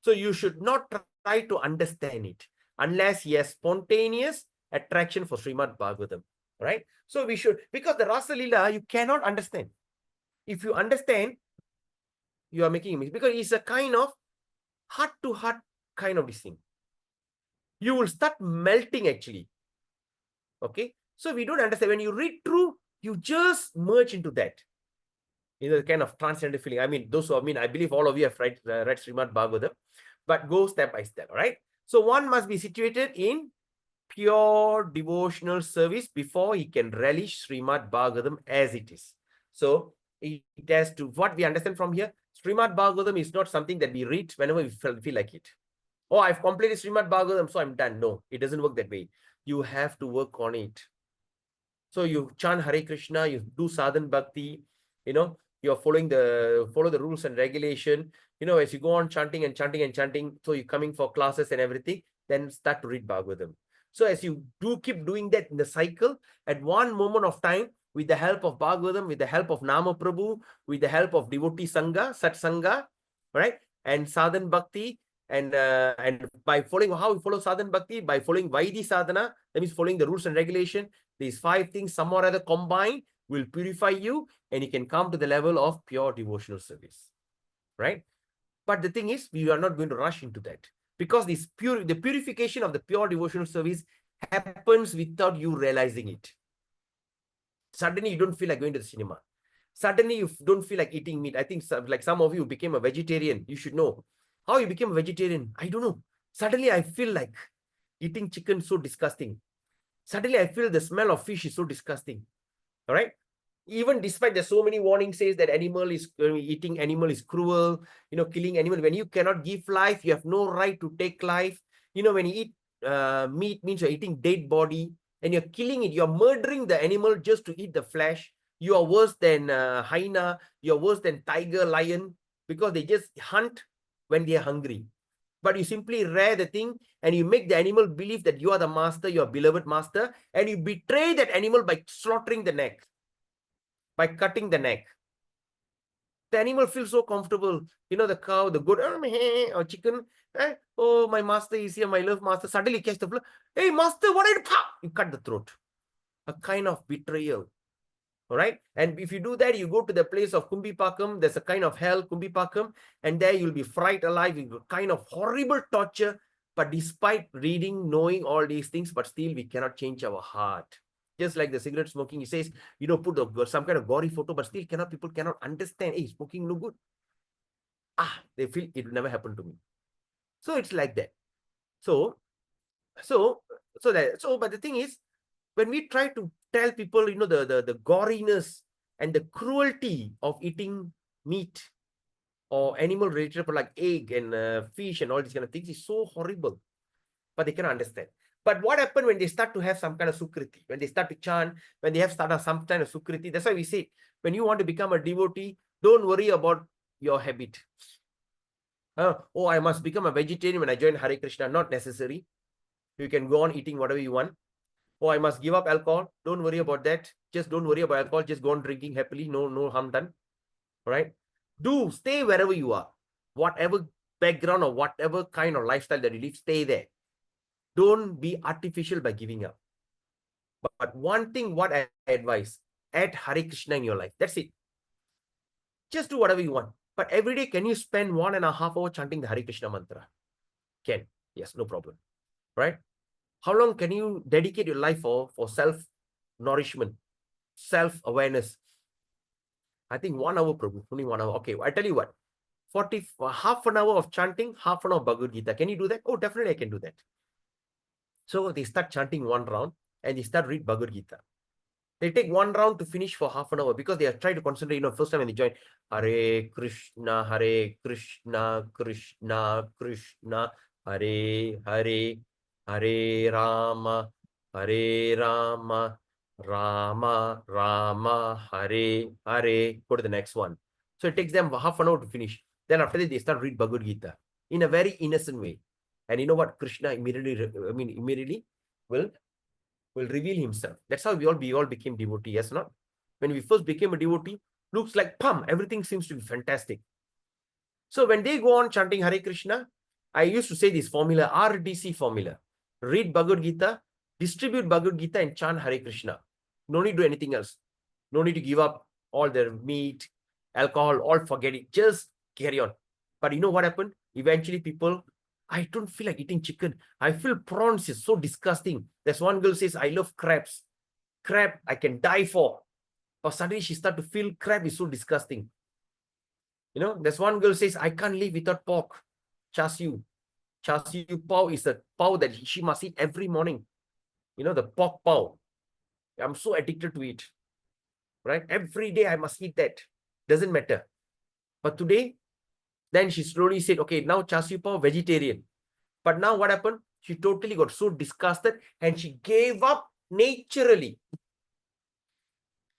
So you should not try to understand it unless he has spontaneous attraction for Srimad Bhagavatam. Right? So we should, because the Rasa Leela, you cannot understand. If you understand, you are making a mistake, because it's a kind of heart-to-heart kind of this thing. You will start melting actually. Okay? So we don't understand. When you read through, you just merge into that. The kind of transcendental feeling. I believe all of you have read Srimad Bhagavatam, but go step by step, right? So one must be situated in pure devotional service before he can relish Srimad Bhagavatam as it is. So it has to, what we understand from here, Srimad Bhagavatam is not something that we read whenever we feel like it. Oh, I've completed Srimad Bhagavatam, so I'm done. No, it doesn't work that way. You have to work on it. So you chant Hare Krishna, you do sadhan bhakti, you're follow the rules and regulation. As you go on chanting and chanting and chanting, so you're coming for classes and everything, then start to read Bhagavatam. So as you keep doing that in the cycle, at one moment of time, with the help of Bhagavatam, with the help of Nama Prabhu, with the help of devotee Sangha, Sat Sangha, right? And sadhan bhakti, and by following, how we follow sadhan bhakti? By following Vaidhi sadhana, that means following the rules and regulation. These 5 things, some or other combined, will purify you, and you can come to the level of pure devotional service, right? But the thing is, we are not going to rush into that, because the purification of the pure devotional service happens without you realizing it. Suddenly, you don't feel like going to the cinema. Suddenly, you don't feel like eating meat. I think like some of you became a vegetarian. You should know. How you became a vegetarian? I don't know. Suddenly, I feel like eating chicken so disgusting. Suddenly, I feel the smell of fish is so disgusting. All right? Even despite there's so many warnings says that eating animal is cruel, killing animal. When you cannot give life, you have no right to take life. When you eat meat, means you're eating dead body and you're killing it. You're murdering the animal just to eat the flesh. You are worse than hyena. You're worse than tiger, lion, because they just hunt when they are hungry. but you simply rear the thing and you make the animal believe that you are the master, your beloved master, and you betray that animal by slaughtering the neck, by cutting the neck. The animal feels so comfortable. You know, the cow, the goat, or chicken. Oh, my master is here, my love master. Suddenly catch the blood. Hey, master, what are you doing? You cut the throat. A kind of betrayal. All right. And if you do that, you go to the place of Kumbipakam. There's a kind of hell, Kumbipakam, and there you'll be fried alive in a kind of horrible torture. But despite reading, knowing all these things, but still we cannot change our heart. Just like the cigarette smoking, he says, you know, put some kind of gory photo, but still people cannot understand. Hey, smoking no good. They feel it will never happen to me. So it's like that. But the thing is, when we try to tell people, you know, the goriness and the cruelty of eating meat or animal related, like egg and fish and all these kind of things is so horrible, but they cannot understand. But what happened when they start to have some kind of sukriti, when they start to chant, when they have started some kind of sukriti? That's why we say, when you want to become a devotee, don't worry about your habit. Oh, I must become a vegetarian when I join Hare Krishna. Not necessary. You can go on eating whatever you want. Oh, I must give up alcohol. Don't worry about that. Just don't worry about alcohol. Just go on drinking happily. No harm done. All right. Stay wherever you are. Whatever background or whatever kind of lifestyle that you live, stay there. Don't be artificial by giving up. But one thing, what I advise, add Hare Krishna in your life. That's it. Just do whatever you want. But every day, can you spend 1.5 hours chanting the Hare Krishna mantra? Can. Yes, no problem. Right? How long can you dedicate your life for self-nourishment, self-awareness? I think 1 hour, Prabhu. Only 1 hour. Okay, I tell you what. Half an hour of chanting, half an hour of Bhagavad Gita. Can you do that? Oh, definitely I can do that. So they start chanting one round and they start read Bhagavad Gita. They take one round to finish for half an hour because they are trying to concentrate. You know, first time when they join, Hare Krishna, Krishna, Krishna, Hare Hare, Hare Rama, Rama, Rama, Hare Hare. Go to the next one. So it takes them half an hour to finish. Then after that, they start read Bhagavad Gita in a very innocent way. And you know what? Krishna immediately will reveal himself. That's how we all became devotee, yes or not? When we first became a devotee, looks like everything seems to be fantastic. So when they go on chanting Hare Krishna, I used to say this formula, RDC formula. Read Bhagavad Gita, distribute Bhagavad Gita and chant Hare Krishna. No need to do anything else. No need to give up all their meat, alcohol, all forget it. Just carry on. But you know what happened? Eventually people, I don't feel like eating chicken. I feel prawns is so disgusting. There's one girl says, I love crabs. Crab, I can die for. But suddenly she started to feel crab is so disgusting. You know, there's one girl says, I can't live without pork. Char siu. Char siu pao is a pao that she must eat every morning. You know, the pork pao. I'm so addicted to it. Right? Every day I must eat that. Doesn't matter. But today, then she slowly said, okay, now char siu pao, vegetarian. But now what happened? She totally got so disgusted and she gave up naturally.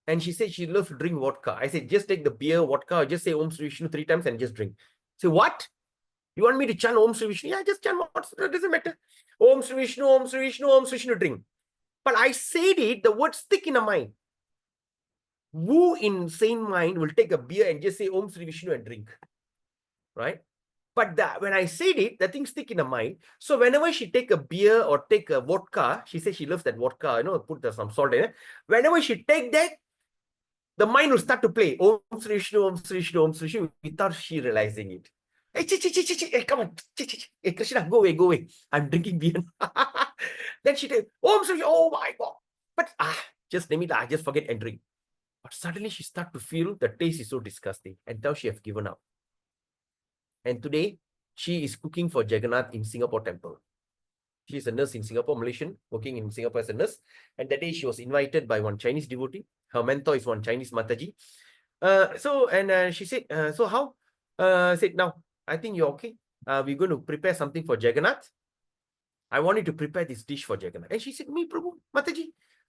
And she said she loves to drink vodka. I said, just take the beer, vodka, or just say Om Sri Vishnu 3 times and just drink. Say, what? You want me to chant Om Sri Vishnu? Yeah, just chant. It doesn't matter. Om Sri Vishnu, Om Sri Vishnu, Om Sri Vishnu, drink. But I said it, the words stick in the mind. Who in sane mind will take a beer and just say Om Sri Vishnu and drink? Right? But when I said it, the thing stick in the mind. So whenever she take a beer or take a vodka, she says she loves that vodka, you know, put some salt in it. Whenever she take that, the mind will start to play Om Sri Vishnu, Om Sri Vishnu, Om Sri Vishnu without she realizing it. Hey, come on. Hey, Krishna, go away. I'm drinking beer. Then she take Om Sri Vishnu, oh my God. But just name it, I just forget and drink. But suddenly she start to feel the taste is so disgusting. And now she has given up. And today, she is cooking for Jagannath in Singapore temple. She is a nurse in Singapore, Malaysian, working in Singapore as a nurse. And that day she was invited by one Chinese devotee. Her mentor is one Chinese Mataji. She said, so how? I said, now, I think you're okay. We're going to prepare something for Jagannath. I want you to prepare this dish for Jagannath. And she said, me, Prabhu, Mataji,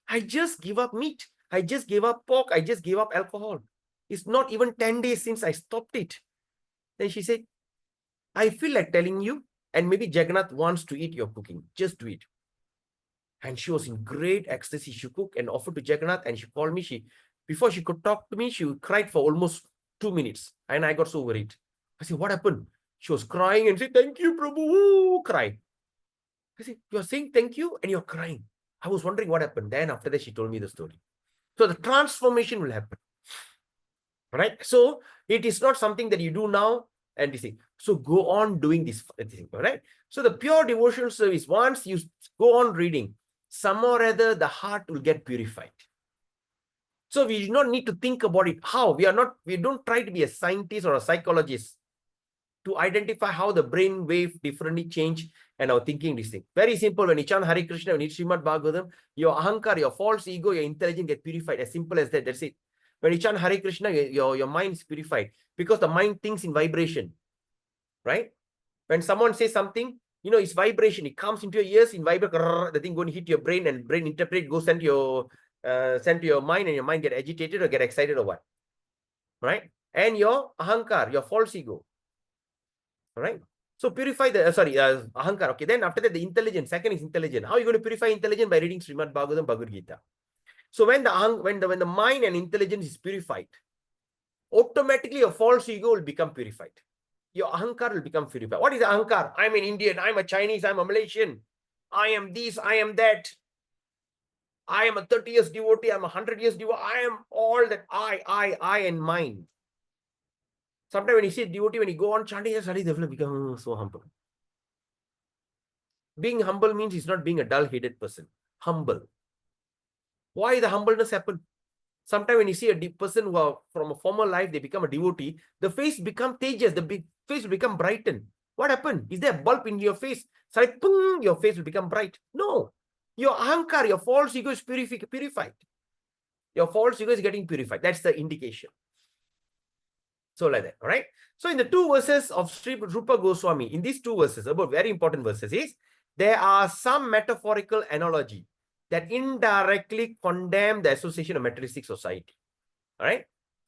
I just give up meat. I just gave up pork. I just gave up alcohol. It's not even 10 days since I stopped it. Then she said, I feel like telling you, And maybe Jagannath wants to eat your cooking. Just do it. And she was in great ecstasy. She cooked and offered to Jagannath, and she called me. Before she could talk to me, she cried for almost 2 minutes. And I got so worried. I said, what happened? She was crying and said, thank you, Prabhu. Ooh, cry. I said, you're saying thank you and you're crying. I was wondering what happened. Then after that, she told me the story. So the transformation will happen. Right? So it is not something that you do now and this thing. So go on doing this thing, right? So the pure devotional service, once you go on reading, some or other the heart will get purified. So we do not need to think about it. How? We don't try to be a scientist or a psychologist to identify how the brain wave differently change and our thinking this thing. Very simple. When you chant Hare Krishna, when you read Srimad Bhagavatam, your ahankar, your false ego, your intelligence get purified. As simple as that. That's it. When you chant Hare Krishna, your mind is purified because the mind thinks in vibration, right? When someone says something, you know, it's vibration. It comes into your ears in vibration. The thing going to hit your brain and brain interpret, go send to your mind, and your mind get agitated or get excited or what, right? And your ahankar, your false ego, right? So purify the, ahankar. Okay, then after that, the intelligence. Second is intelligence. How are you going to purify intelligence? By reading Srimad Bhagavatam, Bhagavad Gita. So when the mind and intelligence is purified, automatically your false ego will become purified. Your ahankar will become purified. What is ahankar? I'm an Indian, I'm a Chinese, I'm a Malaysian. I am this, I am that. I am a 30 years devotee, I'm a 100 years devotee. I am all that I and mine. Sometimes when you see a devotee, when you go on chanting, suddenly they will become so humble. Being humble means he's not being a dull-headed person. Humble. Why the humbleness happen? Sometimes when you see a deep person who are from a former life, they become a devotee, the face become tejas, the big face will become brightened. What happened? Is there a bulb in your face? Suddenly, pung, your face will become bright. No. Your ahankar, your false ego is purified. Your false ego is getting purified. That's the indication. So like that, all right? So in the two verses of Sri Rupa Goswami, in these two verses, about very important verses, is there are some metaphorical analogy that indirectly condemn the association of materialistic society. All right?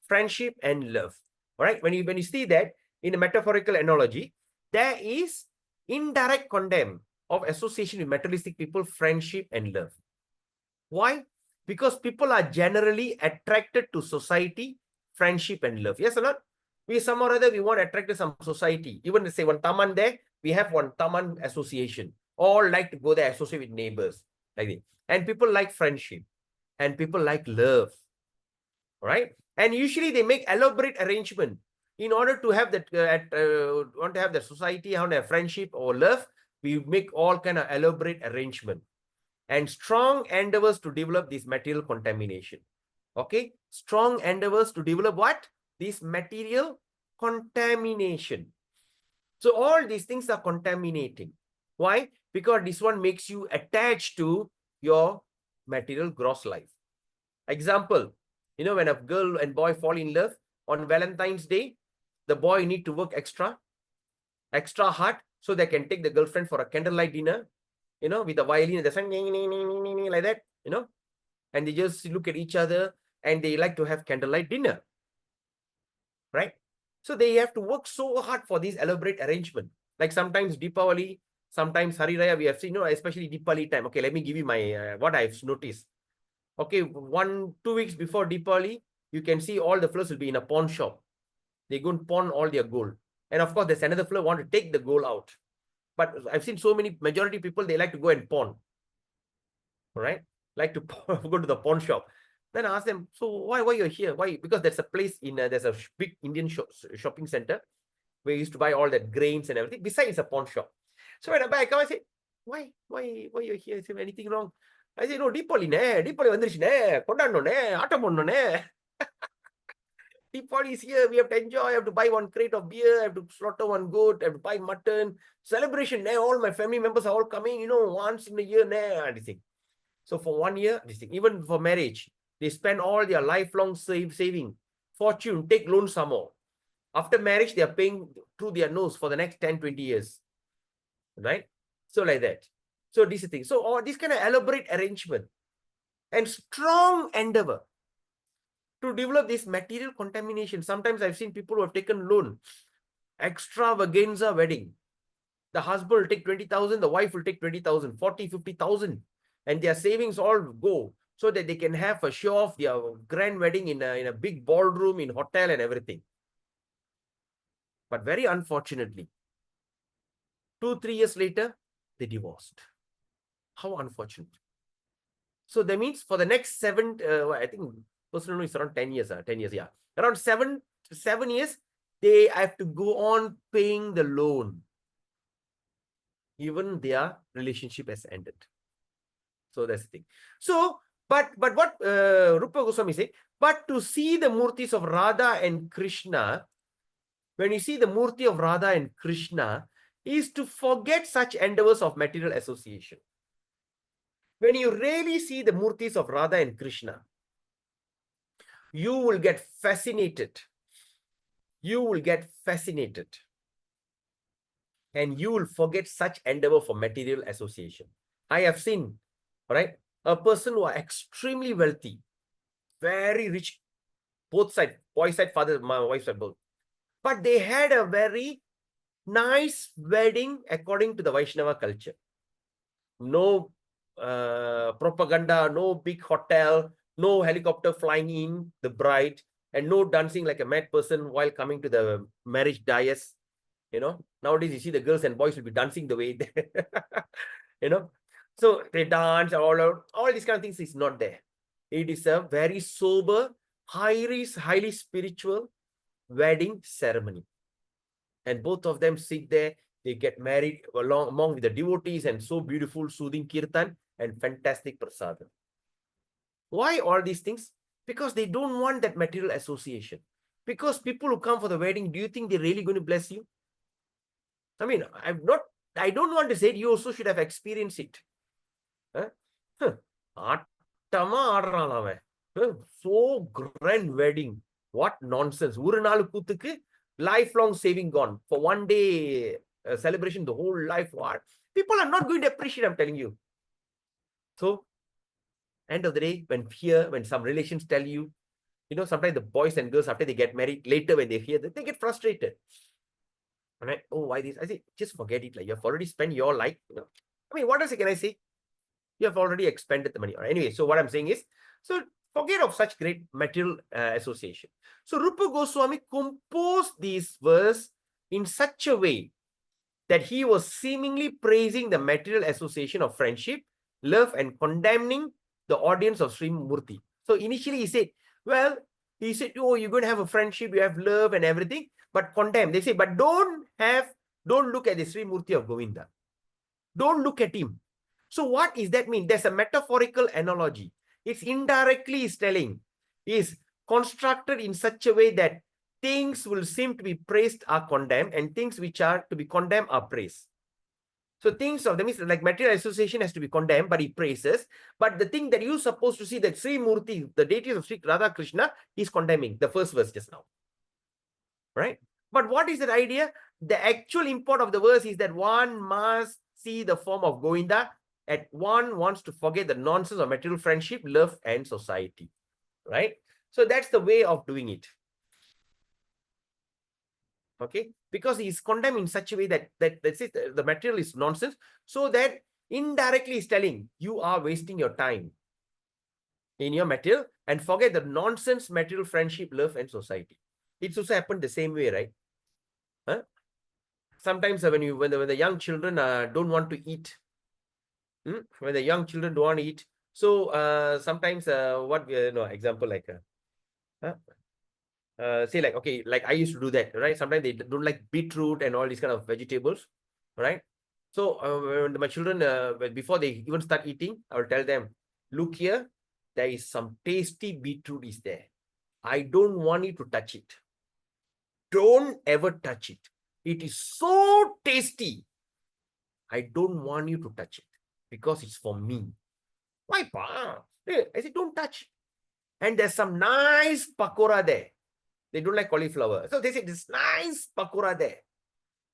Friendship and love. All right? When you see that in a metaphorical analogy, there is indirect condemn of association with materialistic people, friendship and love. Why? Because people are generally attracted to society, friendship and love. Yes or not? We some or other, we want to attract to some society. Even to say one Taman there, we have one Taman association. All like to go there, associate with neighbors. Like that. And people like friendship. And people like love. Right? And usually they make elaborate arrangement. In order to have that, want to have the society, want to have friendship or love, we make all kind of elaborate arrangement. And strong endeavors to develop this material contamination. Okay? Strong endeavors to develop what? This material contamination. So all these things are contaminating. Why? Because this one makes you attached to your material gross life. Example, you know, when a girl and boy fall in love, on Valentine's Day, the boy need to work extra hard so they can take the girlfriend for a candlelight dinner, you know, with a violin, the song like that, you know, and they just look at each other and they like to have candlelight dinner, right? So they have to work so hard for this elaborate arrangement. Like sometimes Deepavali, sometimes Hari Raya, we have seen, you know, especially Deepavali time. Okay, let me give you my, what I've noticed. Okay, 1-2 weeks before Deepavali, you can see all the flowers will be in a pawn shop. They go and pawn all their gold. And of course, there's another flower want to take the gold out. But I've seen so many, majority people, they like to go and pawn. All right? Like to go to the pawn shop. Then I ask them, so why you're here? Why? Because there's a place in, there's a big Indian shopping center where you used to buy all that grains and everything. Besides, it's a pawn shop. So when I come, I say, why you're here? Is there anything wrong? I say, no, Deepavali vandrichu ne, kondannu ne, aatam ponnu ne. Deepavali is here, we have to enjoy, I have to buy one crate of beer, I have to slaughter one goat, I have to buy mutton. Celebration, all my family members are all coming, you know, once in a year, this thing. So for 1 year, this thing, even for marriage, they spend all their lifelong saving, fortune, take loans some more. After marriage, they are paying through their nose for the next 10-20 years. Right? So like that. So this is the thing. So all this kind of elaborate arrangement and strong endeavor to develop this material contamination. Sometimes I've seen people who have taken loan, extravaganza wedding. The husband will take 20,000, the wife will take 20,000, 40, 50,000, and their savings all go so that they can have a show of their grand wedding in a big ballroom, in hotel and everything. But very unfortunately, 2-3 years later, they divorced. How unfortunate. So that means for the next I think personally it's around 10 years, 10 years, yeah. Around 7 years, they have to go on paying the loan. Even their relationship has ended. So that's the thing. So, but what Rupa Goswami say, but to see the murtis of Radha and Krishna, when you see the murti of Radha and Krishna, is to forget such endeavors of material association. When you really see the murtis of Radha and Krishna, you will get fascinated. You will get fascinated. And you will forget such endeavor for material association. I have seen, right, a person who are extremely wealthy, very rich, both sides, boy side, father, my wife side, both. But they had a very nice wedding according to the Vaishnava culture. No propaganda, no big hotel, no helicopter flying in the bride, and no dancing like a mad person while coming to the marriage dais. You know, nowadays you see the girls and boys will be dancing the way they, you know. So they dance all these kind of things is not there. It is a very sober, highly spiritual wedding ceremony. And both of them sit there, they get married among the devotees, and so beautiful, soothing kirtan and fantastic prasadam. Why all these things? Because they don't want that material association. Because people who come for the wedding, do you think they're really going to bless you? I mean, I don't want to say it, you also should have experienced it. So grand wedding. What nonsense. Lifelong saving gone. For one day celebration, the whole life. What? People are not going to appreciate, I'm telling you. So, end of the day, when some relations tell you, you know, sometimes the boys and girls, after they get married, later when they hear that, they get frustrated. And oh, why this? I say, just forget it. Like, you have already spent your life. You know, I mean, what else can I say? You have already expended the money. Anyway, so what I'm saying is, so forget of such great material association. So Rupa Goswami composed this verse in such a way that he was seemingly praising the material association of friendship, love, and condemning the audience of Sri Murti. So initially he said, well, he said, oh, you're going to have a friendship, you have love and everything, but condemn. They say, but don't look at the Sri Murti of Govinda. Don't look at him. So what does that mean? There's a metaphorical analogy. It's indirectly is telling, is constructed in such a way that things will seem to be praised are condemned, and things which are to be condemned are praised. So things of, that means like material association has to be condemned, but he praises. But the thing that you're supposed to see, that Sri Murti, the deities of Sri Radha Krishna, is condemning. The first verse just now. Right? But what is the idea? The actual import of the verse is that one must see the form of Govinda, and one wants to forget the nonsense of material friendship, love, and society. Right? So that's the way of doing it. Okay? Because he is condemned in such a way that the material is nonsense, so that indirectly is telling you are wasting your time in your material and forget the nonsense material friendship, love, and society. It's also happened the same way, right? Huh? Sometimes when the young children don't want to eat, when the young children don't want to eat, so sometimes example like say like, okay, like I used to do that, right? Sometimes they don't like beetroot and all these kind of vegetables, right? So when my children, before they even start eating, I will tell them, look here, there is some tasty beetroot is there. I don't want you to touch it. Don't ever touch it. It is so tasty. I don't want you to touch it because it's for me. Why, pa? I said, don't touch. And there's some nice pakora there. They don't like cauliflower. So they say, this nice pakora there.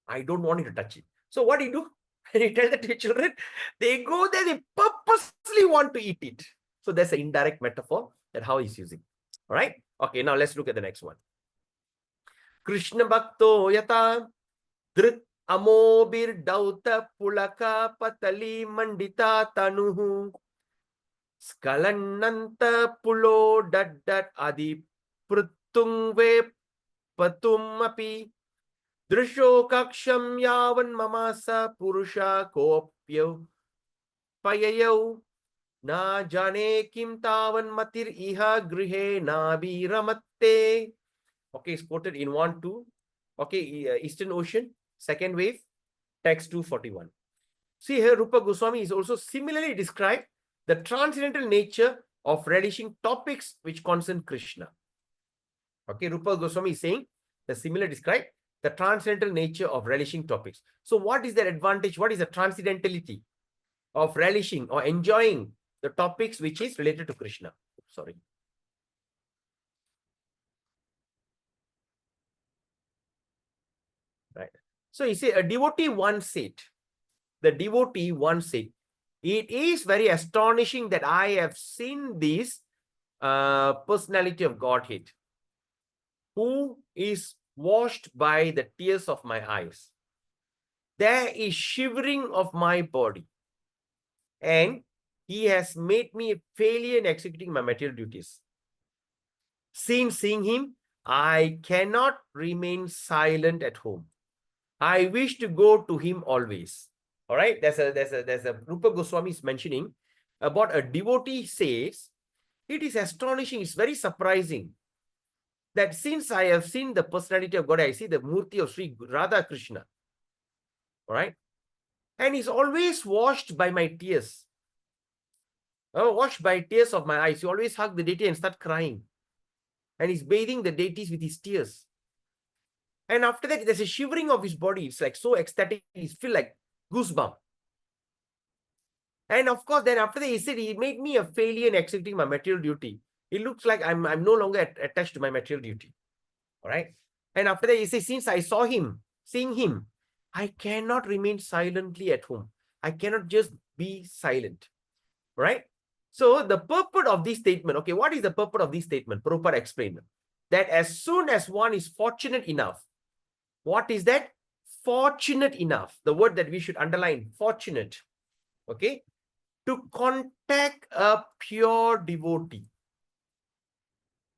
I don't want you to touch it. So what do you do? And you tell that to your children, they go there, they purposely want to eat it. So that's an indirect metaphor that how he's using. All right? Okay, now let's look at the next one. Krishna Bhakto Yata Dhrit Amobir dauta pulaka patali mandita tanuhu. Skalananta pulo daddat adi prutungve patumapi. Drisho kaksham yavan mamasa purusha kopyo payayo. Na jane kim tavan matir iha grihe nabi ramatte. Okay, it's quoted in 1-2. Okay, Eastern Ocean, second wave, text 241. See here, Rupa Goswami is also similarly described the transcendental nature of relishing topics which concern Krishna. Okay, Rupa Goswami is saying the similar describe the transcendental nature of relishing topics. So what is the advantage? What is the transcendentality of relishing or enjoying the topics which is related to Krishna? Sorry. Right. So you see, a devotee once said, the devotee once said, it is very astonishing that I have seen this personality of Godhead, who is washed by the tears of my eyes. There is shivering of my body, and he has made me a failure in executing my material duties. Since seeing him, I cannot remain silent at home. I wish to go to him always. All right, there's a Rupa Goswami is mentioning about a devotee says, it is astonishing, it's very surprising that since I have seen the personality of God, I see the Murti of Sri Radha Krishna. All right, and he's always washed by my tears. Washed by tears of my eyes. He always hug the deity and start crying. And he's bathing the deities with his tears. And after that, there's a shivering of his body. It's like so ecstatic. He feel like goosebump. And of course, then after that, he said, he made me a failure in executing my material duty. It looks like I'm no longer attached to my material duty. All right. And after that, he says, since I saw him, seeing him, I cannot remain silently at home. I cannot just be silent. Right. So the purport of this statement, okay, what is the purport of this statement? Prabhupada explained that as soon as one is fortunate enough, what is that? Fortunate enough. The word that we should underline, fortunate. Okay. To contact a pure devotee.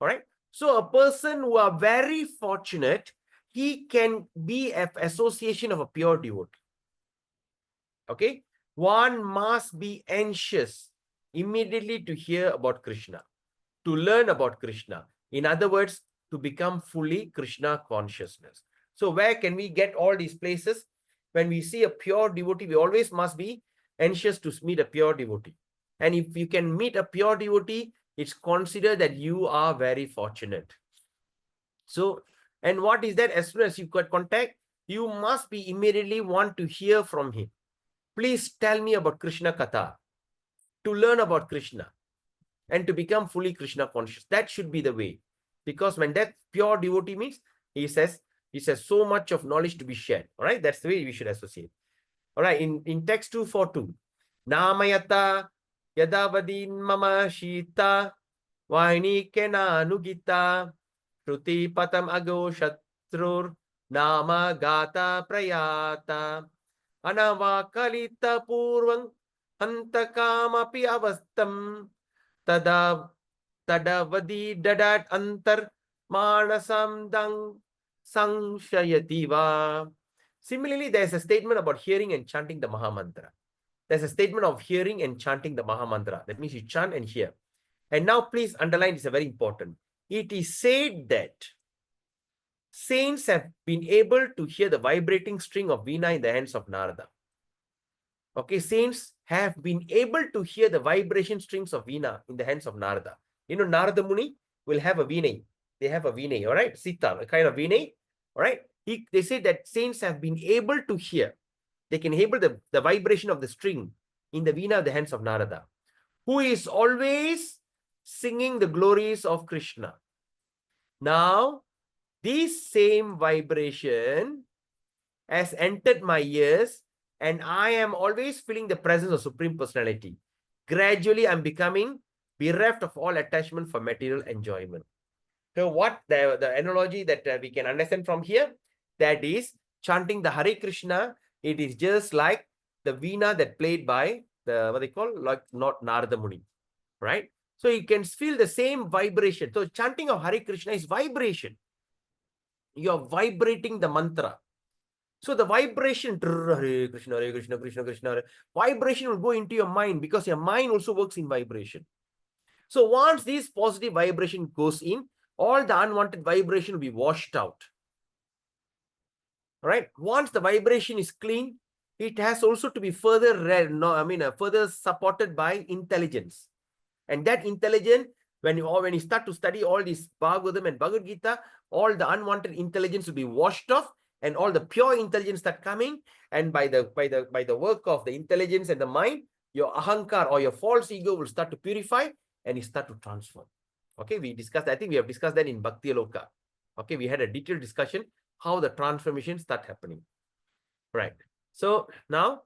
All right. So a person who are very fortunate, he can be an association of a pure devotee. Okay. One must be anxious immediately to hear about Krishna, to learn about Krishna. In other words, to become fully Krishna consciousness. So where can we get all these places? When we see a pure devotee, we always must be anxious to meet a pure devotee. And if you can meet a pure devotee, it's considered that you are very fortunate. So, and what is that? As soon as you got contact, you must be immediately want to hear from him. Please tell me about Krishna Katha, to learn about Krishna and to become fully Krishna conscious. That should be the way. Because when that pure devotee means, he says so much of knowledge to be shared. All right, that's the way we should associate. All right, in text 242, Namayata Yadavadin Mama Shita Vaini Kena Nugita Shruti Patam Ago Shatrur Nama Gata Prayata Anavakalita Purvang Hantakamapi Avastam Tada Tadavadi Dadat Antar Manasam Dang Sangshayativa. Similarly, there's a statement about hearing and chanting the Mahamantra. There's a statement of hearing and chanting the Mahamantra. That means you chant and hear. And now please underline, this is very important. It is said that saints have been able to hear the vibrating string of Veena in the hands of Narada. Okay, saints have been able to hear the vibration strings of Veena in the hands of Narada. You know, Narada Muni will have a Veena. They have a Veena, all right? Sitar, a kind of Veena, all right? They say that saints have been able to hear. They can hear the vibration of the string in the Veena of the hands of Narada, who is always singing the glories of Krishna. Now, this same vibration has entered my ears, and I am always feeling the presence of Supreme Personality. Gradually, I'm becoming bereft of all attachment for material enjoyment. So what the analogy that we can understand from here, that is, chanting the Hare Krishna, it is just like the veena that played by the, what they call, like not Narada Muni, right? So you can feel the same vibration. So chanting of Hare Krishna is vibration. You are vibrating the mantra. So the vibration, Hare Krishna, Hare Krishna, Krishna Krishna, Hare, vibration will go into your mind because your mind also works in vibration. So once this positive vibration goes in, all the unwanted vibration will be washed out. Right? Once the vibration is clean, it has also to be further further supported by intelligence. And that intelligence, when you start to study all these Bhagavatam and Bhagavad Gita, all the unwanted intelligence will be washed off, and all the pure intelligence start coming. And by the work of the intelligence and the mind, your ahankar or your false ego will start to purify and it start to transform. Okay, we discussed, I think we have discussed that in Bhakti Loka. Okay, we had a detailed discussion how the transformation start happening. Right. So now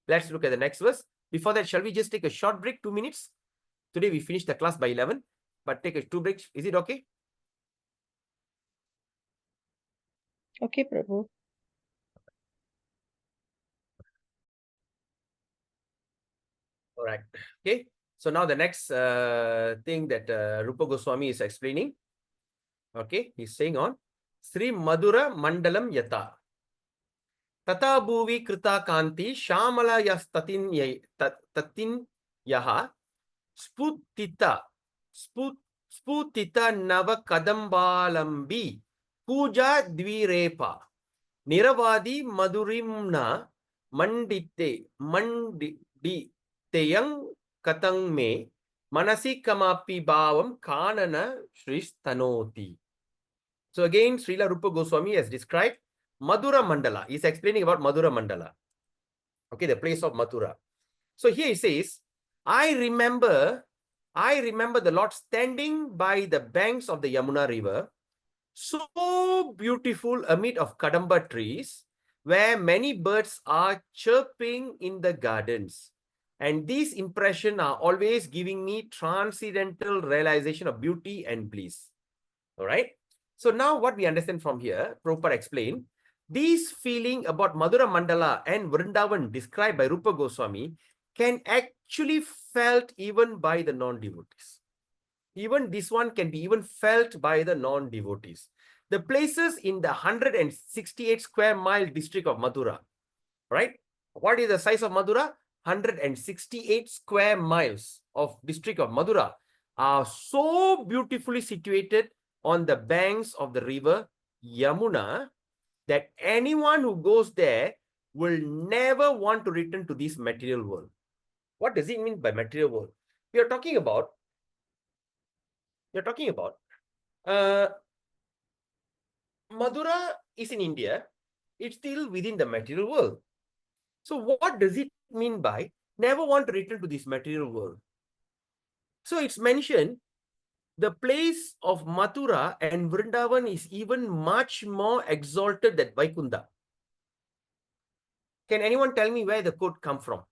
let's look at the next verse. Before that, shall we just take a short break, 2 minutes? Today we finished the class by 11, but take a 2 breaks. Is it okay? Okay, Prabhu. All right. Okay. So now the next thing that Rupa Goswami is explaining. Okay. He's saying on Sri Madhura Mandalam Yata. Tata Bhuvi Krita Kanti Shamala Yastatin Tatin Yaha Sputita Sputita Nava Kadambalambi Puja Dvirepa Niravadi Madurimna Mandite Teyang Katang Me Manasi Kamapi Bhavam Kanana Shristanoti. So again, Srila Rupa Goswami has described Madhura Mandala. He's explaining about Madhura Mandala. Okay, the place of Mathura. So here he says, I remember the Lord standing by the banks of the Yamuna River, so beautiful amid of Kadamba trees, where many birds are chirping in the gardens. And these impressions are always giving me transcendental realization of beauty and bliss. All right. So now what we understand from here, Prabhupada explained, this feeling about Madhura Mandala and Vrindavan described by Rupa Goswami can actually felt even by the non-devotees. Even this one can be even felt by the non-devotees. The places in the 168 square mile district of Mathura, right? What is the size of Mathura? 168 square miles of district of Mathura are so beautifully situated on the banks of the river Yamuna that anyone who goes there will never want to return to this material world. What does it mean by material world? We are talking about Madhura is in India. It's still within the material world. So what does it mean by never want to return to this material world? So it's mentioned the place of Mathura and Vrindavan is even much more exalted than Vaikunta. Can anyone tell me where the quote come from?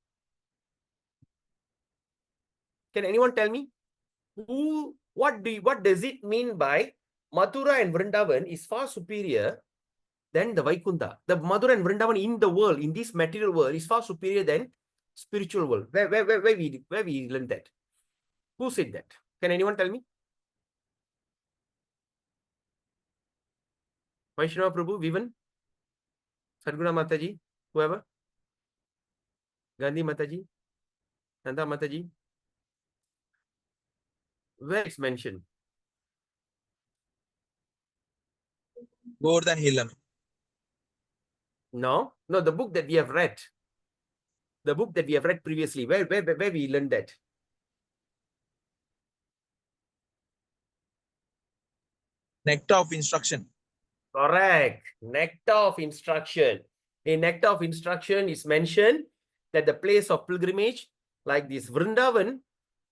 Can anyone tell me? What does it mean by Mathura and Vrindavan is far superior than the Vaikunta? The Mathura and Vrindavan in the world, in this material world, is far superior than spiritual world. Where we learned that? Who said that? Can anyone tell me? Vaishnava Prabhu, Vivan, Sadguna Mataji, whoever, Gandhi Mataji, Nanda Mataji. Where it's mentioned? Govardhan Hillam. No, the book that we have read. The book that we have read previously. Where we learned that? Nectar of Instruction. Correct. Nectar of Instruction. In Nectar of Instruction is mentioned that the place of pilgrimage, like this Vrindavan,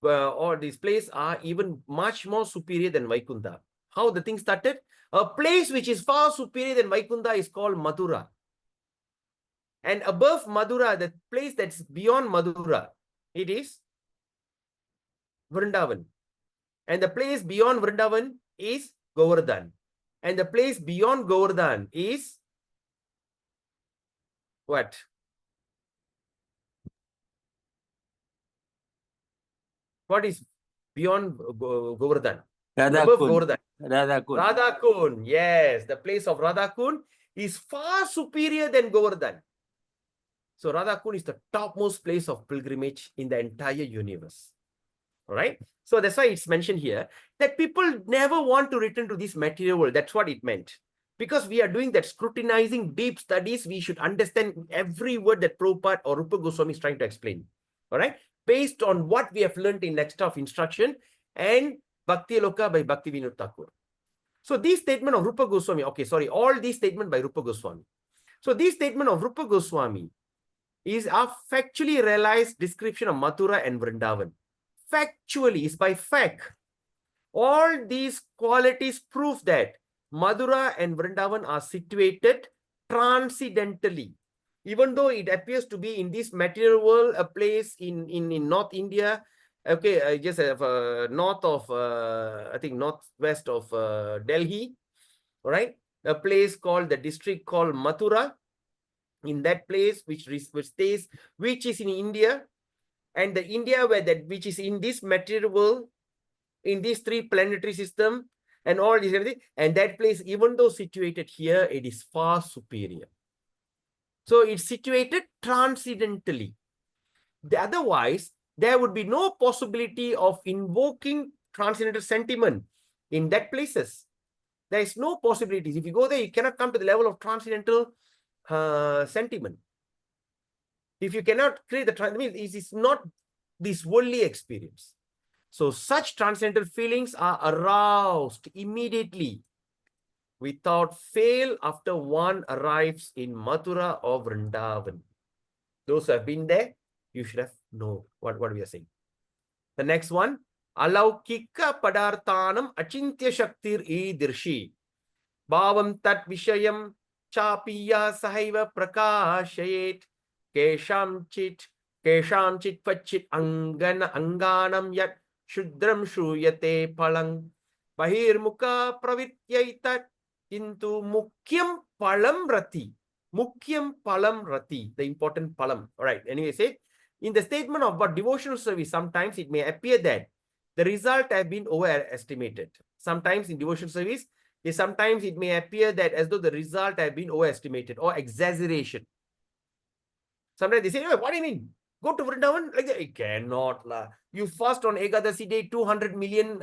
or this place are even much more superior than Vaikunta. How the thing started? A place which is far superior than Vaikunta is called Mathura. And above Madhura, the place that's beyond Madhura, it is Vrindavan. And the place beyond Vrindavan is Govardhan. And the place beyond Govardhan is What? What is beyond Govardhan? Above Govardhan. Radhakund. Radhakund. Yes, the place of Radhakund is far superior than Govardhan. So Radhakund is the topmost place of pilgrimage in the entire universe. All right. So that's why it's mentioned here that people never want to return to this material world. That's what it meant. Because we are doing that scrutinizing deep studies, we should understand every word that Prabhupada or Rupa Goswami is trying to explain. All right. Based on what we have learned in Nectar of Instruction and Bhakti Loka by Bhakti Vinod Thakur. So this statement of Rupa Goswami, all these statements by Rupa Goswami. So this statement of Rupa Goswami is a factually realized description of Mathura and Vrindavan. Factually, is by fact. All these qualities prove that Mathura and Vrindavan are situated transcendentally. Even though it appears to be in this material world, a place in North India, okay, just north of, I think northwest of Delhi, all right, a place called, the district called Mathura, in that place which is in India, and the India which is in this material world, in these three planetary system, and all this everything, and that place, even though situated here, it is far superior. So it's situated transcendentally. Otherwise, there would be no possibility of invoking transcendental sentiment in that places. There is no possibilities. If you go there, you cannot come to the level of transcendental sentiment. If you cannot create the transcendental, it is not this worldly experience. So such transcendental feelings are aroused immediately without fail after one arrives in Mathura or Vrindavan. Those who have been there, you should have known what we are saying. The next one, Alaukika padarthanam achintya shaktir idirshi bhavam tat vishayam chapiya sahaiva prakashayet keshamchit pachit anganam yat shudram shruyate palang bahirmukha pravityaitat into mukyam palam rati. Mukyam palam rati, the important palam. All right. Anyway, say in the statement of about devotional service, sometimes it may appear that the result have been overestimated. Sometimes in devotional service, sometimes it may appear that as though the result have been overestimated or exaggeration. Sometimes they say, oh, what do you mean? Go to Vrindavan? Like that? It cannot. You fast on Ekadasi day, 200 million,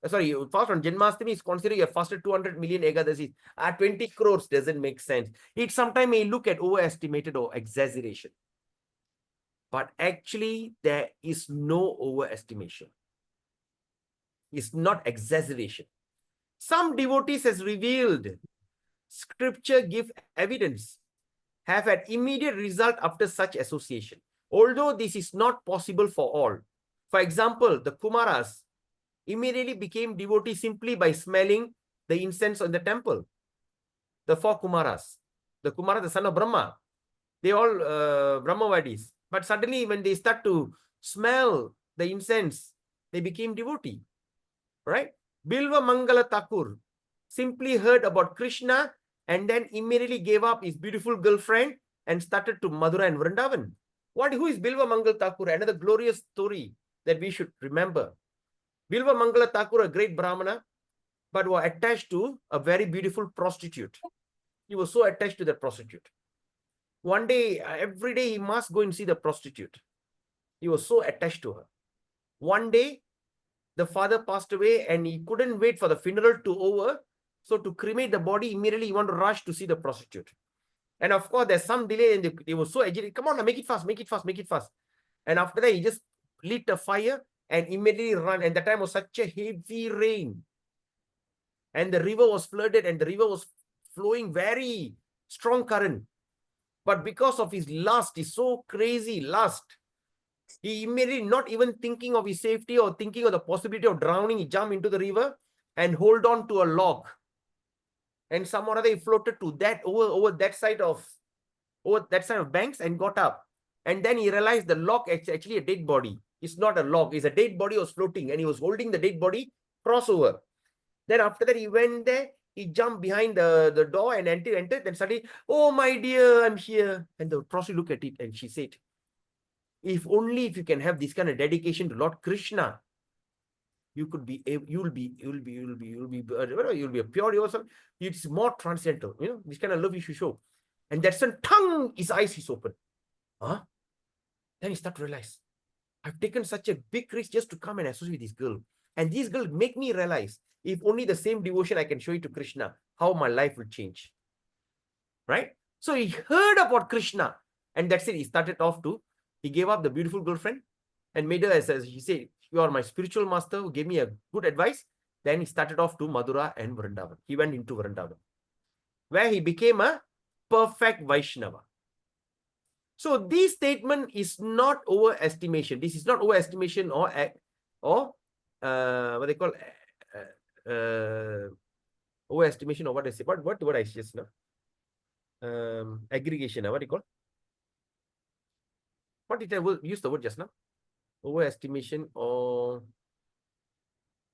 you fast on Janmashtami is considered you have fasted 200 million Ekadasis. 20 crores doesn't make sense. It sometimes may look at overestimated or exaggeration. But actually, there is no overestimation. It's not exaggeration. Some devotees has revealed, scripture give evidence, have had immediate result after such association. Although this is not possible for all. For example, the Kumaras immediately became devotees simply by smelling the incense on the temple. The four Kumaras. The Kumara, the son of Brahma, they all Brahmavadis. But suddenly when they start to smell the incense, they became devotee. Right? Bilva Mangala Thakur simply heard about Krishna and then immediately gave up his beautiful girlfriend and started to Mathura and Vrindavan. Who is Bilva Mangal Thakur? Another glorious story that we should remember. Bilva Mangala Thakur, a great Brahmana, but was attached to a very beautiful prostitute. He was so attached to that prostitute. One day, every day he must go and see the prostitute. He was so attached to her. One day, the father passed away and he couldn't wait for the funeral to over. So to cremate the body, immediately he wanted to rush to see the prostitute. And of course, there's some delay and they were so agitated. Come on, make it fast, make it fast, make it fast. And after that, he just lit a fire and immediately ran. And that time was such a heavy rain. And the river was flooded and the river was flowing very strong current. But because of his lust, his so crazy lust, he immediately, not even thinking of his safety or thinking of the possibility of drowning, he jumped into the river and hold on to a log. And some or other he floated to that over that side of banks and got up. And then he realized the log is actually a dead body. It's not a log, it's a dead body was floating and he was holding the dead body crossover. Then after that he went there he jumped behind the door and entered, then suddenly, oh my dear, I'm here. And the prostitute looked at it and she said, if only if you can have this kind of dedication to Lord Krishna, you could be, you'll be a pure yourself. It's more transcendental, this kind of love you should show. And that's when his eyes is open. Huh? Then he start to realize, I've taken such a big risk just to come and associate with this girl. And this girl make me realize, if only the same devotion I can show it to Krishna, how my life will change. Right? So he heard about Krishna. And that's it. He gave up the beautiful girlfriend and made her, as he said, you are my spiritual master who gave me a good advice. Then he started off to Madura and Vrindavan. He went into Vrindavan, where he became a perfect Vaishnava. So this statement is not overestimation. This is not overestimation or what they call overestimation, or what I say. What I just know? Aggregation. What do you call? What did I use the word just now? Overestimation or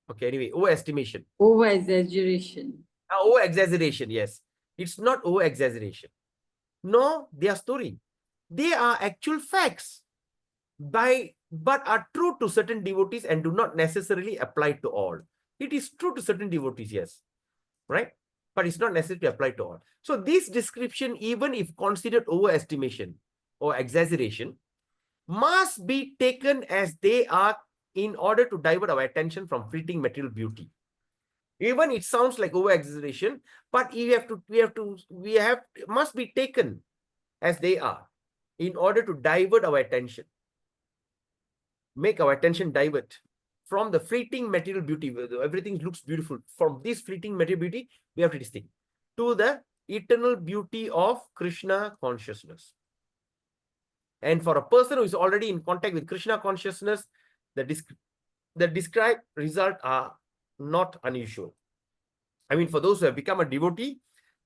okay, anyway, overestimation. Over-exaggeration. Over-exaggeration, yes. It's not over-exaggeration. No, they are story. They are actual facts, but are true to certain devotees and do not necessarily apply to all. It is true to certain devotees, yes, right? But it's not necessarily applied to all. So this description, even if considered overestimation or exaggeration, must be taken as they are in order to divert our attention from fleeting material beauty. Even it sounds like over-exaggeration, but must be taken as they are in order to divert our attention, make our attention divert from the fleeting material beauty, where everything looks beautiful. From this fleeting material beauty, we have to distinct to the eternal beauty of Krishna consciousness. And for a person who is already in contact with Krishna consciousness, the described results are not unusual. I mean, for those who have become a devotee,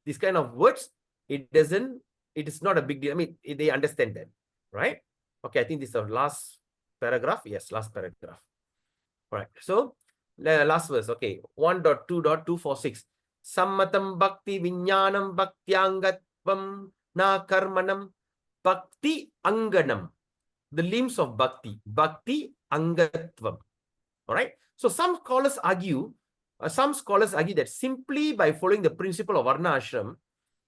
this kind of words, it is not a big deal. I mean, they understand that, right? Okay, I think this is the last paragraph. Yes, last paragraph. All right. So, last verse. Okay, 1.2.246. Sammatam bhakti vinyanam bhaktyangatvam na karmanam bhakti anganam. The limbs of bhakti. Bhakti angatvam. All right. So, some scholars argue that simply by following the principle of Varna Ashram,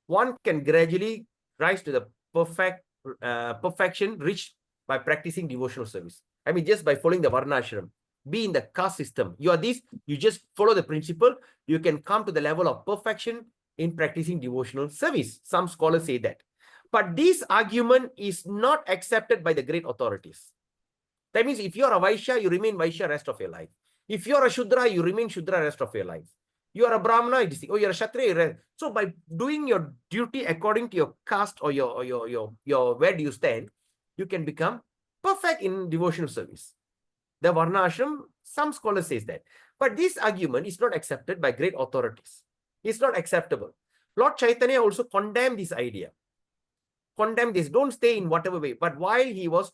one can gradually rise to the perfection reached by practicing devotional service. I mean, just by following the Varna Ashram, be in the caste system. You are this, you just follow the principle, you can come to the level of perfection in practicing devotional service. Some scholars say that. But this argument is not accepted by the great authorities. That means if you are a Vaishya, you remain Vaishya rest of your life. If you are a Shudra, you remain Shudra rest of your life. You are a Brahmana, you're a Kshatriya. So by doing your duty according to your caste or your where do you stand, you can become perfect in devotional service. The Varna Ashram, some scholars say that. But this argument is not accepted by great authorities. It's not acceptable. Lord Chaitanya also condemned this idea. Condemned this. Don't stay in whatever way. But while he was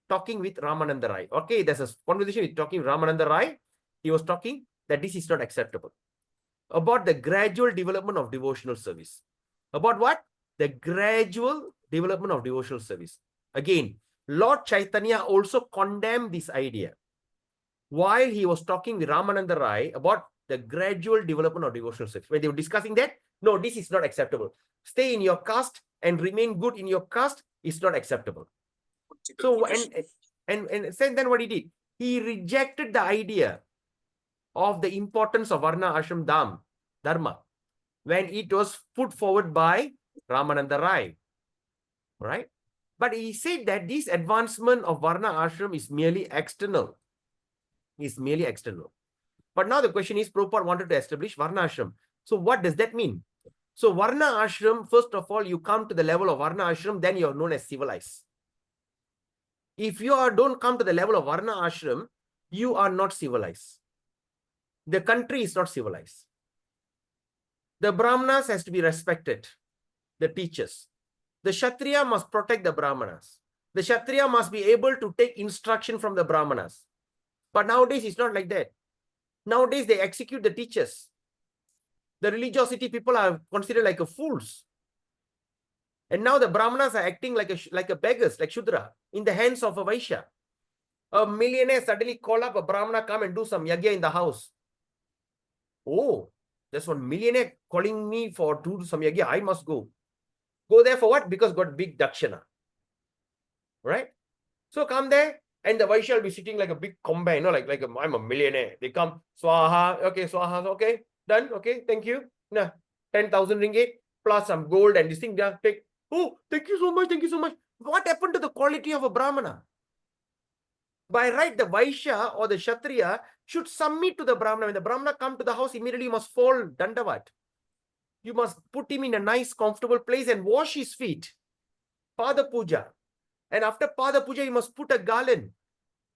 talking with Ramananda Rai, okay, there's a conversation with talking with Ramananda Rai, he was talking that this is not acceptable. About the gradual development of devotional service. About what? The gradual development of devotional service. Again, Lord Chaitanya also condemned this idea while he was talking with Ramananda Rai about the gradual development of devotional service. When they were discussing that, no, this is not acceptable. Stay in your caste and remain good in your caste is not acceptable. So, and then what he did? He rejected the idea of the importance of Varna Ashram Dharma when it was put forward by Ramananda Rai. Right? But he said that this advancement of Varna Ashram is merely external. But now the question is, Prabhupada wanted to establish Varna Ashram. So what does that mean? So Varna Ashram, first of all, you come to the level of Varna Ashram, then you are known as civilized. If you don't come to the level of Varna Ashram, you are not civilized. The country is not civilized. The Brahmanas has to be respected, the teachers. The Kshatriya must protect the Brahmanas. The Kshatriya must be able to take instruction from the Brahmanas. But nowadays, it's not like that. Nowadays, they execute the teachers. The religiosity people are considered like a fools. And now the Brahmanas are acting like a beggars, like Shudra, in the hands of a Vaishya. A millionaire suddenly call up a Brahmana, come and do some yagya in the house. Oh, there's one millionaire calling me to do some yagya. I must go. Go there for what? Because got big dakshana. Right? So come there, and the Vaishya will be sitting like a big combine, I'm a millionaire. They come, swaha, okay, done, okay, thank you. Nah, 10,000 ringgit plus some gold and this thing. Yeah, take. Oh, thank you so much, thank you so much. What happened to the quality of a Brahmana? By right, the Vaishya or the Kshatriya should submit to the Brahmana. When the Brahmana come to the house, immediately you must fall dandavat. You must put him in a nice, comfortable place and wash his feet. Pada puja. And after Pada puja, you must put a garland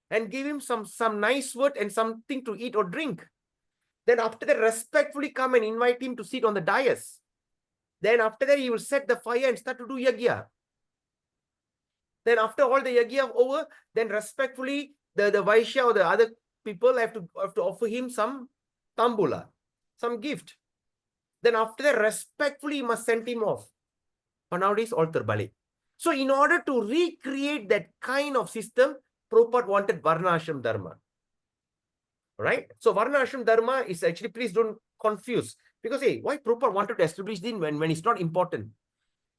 and give him some nice word and something to eat or drink. Then after that, respectfully come and invite him to sit on the dais. Then after that, he will set the fire and start to do yagya. Then after all the yagya over, then respectfully, the Vaishya or the other people have to offer him some tambula, some gift. Then after that, respectfully, you must send him off. But nowadays, altar balik. So in order to recreate that kind of system, Prabhupada wanted Varna Ashram Dharma. Right? So Varna Ashram Dharma is actually, please don't confuse. Because, hey, why Prabhupada wanted to establish this when it's not important?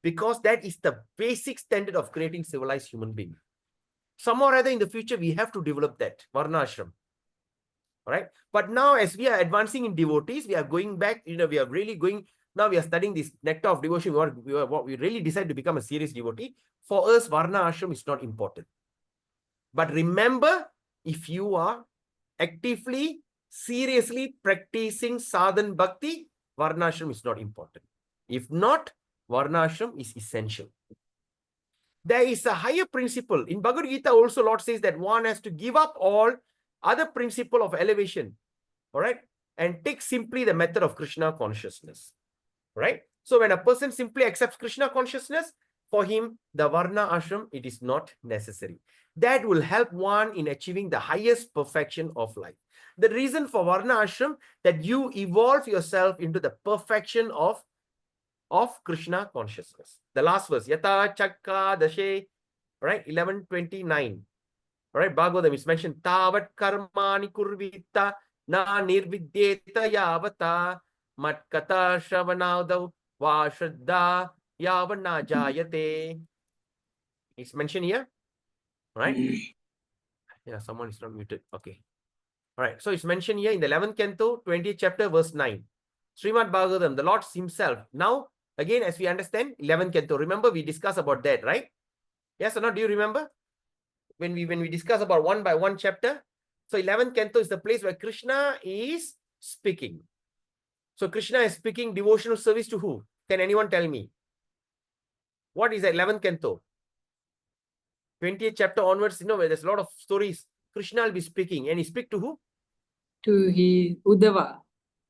Because that is the basic standard of creating civilized human being. Some or other in the future, we have to develop that, Varna Ashram. Right? But now, as we are advancing in devotees, we are going back, we are really going, now we are studying this Nectar of Devotion. We really decide to become a serious devotee. For us, Varna Ashram is not important. But remember, if you are actively, seriously practicing sadhan bhakti, Varna Ashram is not important. If not, Varna Ashram is essential. There is a higher principle. In Bhagavad Gita also, Lord says that one has to give up all other principle of elevation, all right, and take simply the method of Krishna consciousness, right? So when a person simply accepts Krishna consciousness, for him, the Varna Ashram, it is not necessary. That will help one in achieving the highest perfection of life. The reason for Varna Ashram, that you evolve yourself into the perfection of Krishna consciousness. The last verse, Yata Chakka Dashe, right? 11:29. Right? Bhagavatam is mentioned. Tavat karmani kurvita na nirvidyeta yavata matkata shravanadav va shraddha yavana jayate. It's mentioned here. Right? Yeah, someone is not muted. Okay. All right. So it's mentioned here in the 11th canto, 20th chapter, verse 9. Srimad Bhagavatam, the Lord himself. Now, again, as we understand, 11th canto. Remember, we discussed about that, right? Yes or not? Do you remember? When we discuss about one by one chapter. So 11th canto is the place where Krishna is speaking. So Krishna is speaking devotional service to who? Can anyone tell me? What is the 11th canto? 20th chapter onwards, where there's a lot of stories. Krishna will be speaking, and he speak to who? To his Uddhava.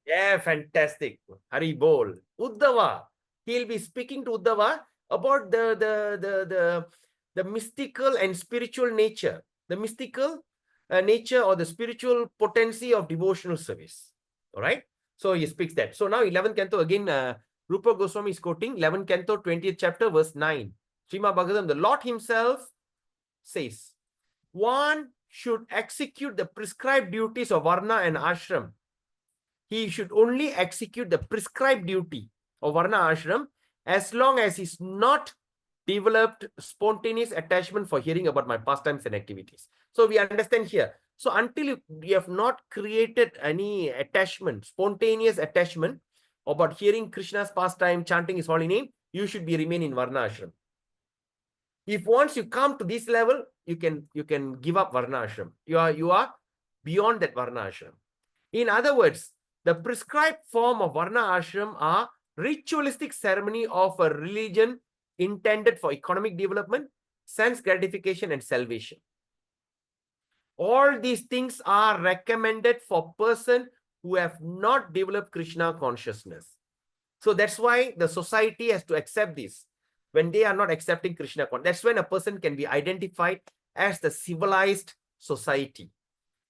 Yeah, fantastic. Hari Bol. Uddhava. He'll be speaking to Uddhava about the mystical and spiritual nature. The mystical nature or the spiritual potency of devotional service. All right. So he speaks that. So now 11th canto again, Rupa Goswami is quoting 11th canto, 20th chapter, verse 9. Srimad Bhagavatam, the Lord himself says, one should execute the prescribed duties of Varna and Ashram. He should only execute the prescribed duty of Varna Ashram as long as he's not developed spontaneous attachment for hearing about my pastimes and activities. So we understand here. So until you have not created any attachment, spontaneous attachment about hearing Krishna's pastime, chanting his holy name, you should be remain in Varna Ashram. If once you come to this level, you can give up Varna Ashram. You are beyond that Varna Ashram. In other words, the prescribed form of Varna Ashram are ritualistic ceremony of a religion intended for economic development, sense gratification, and salvation. All these things are recommended for person who have not developed Krishna consciousness. So that's why the society has to accept this. When they are not accepting Krishna consciousness, that's when a person can be identified as the civilized society.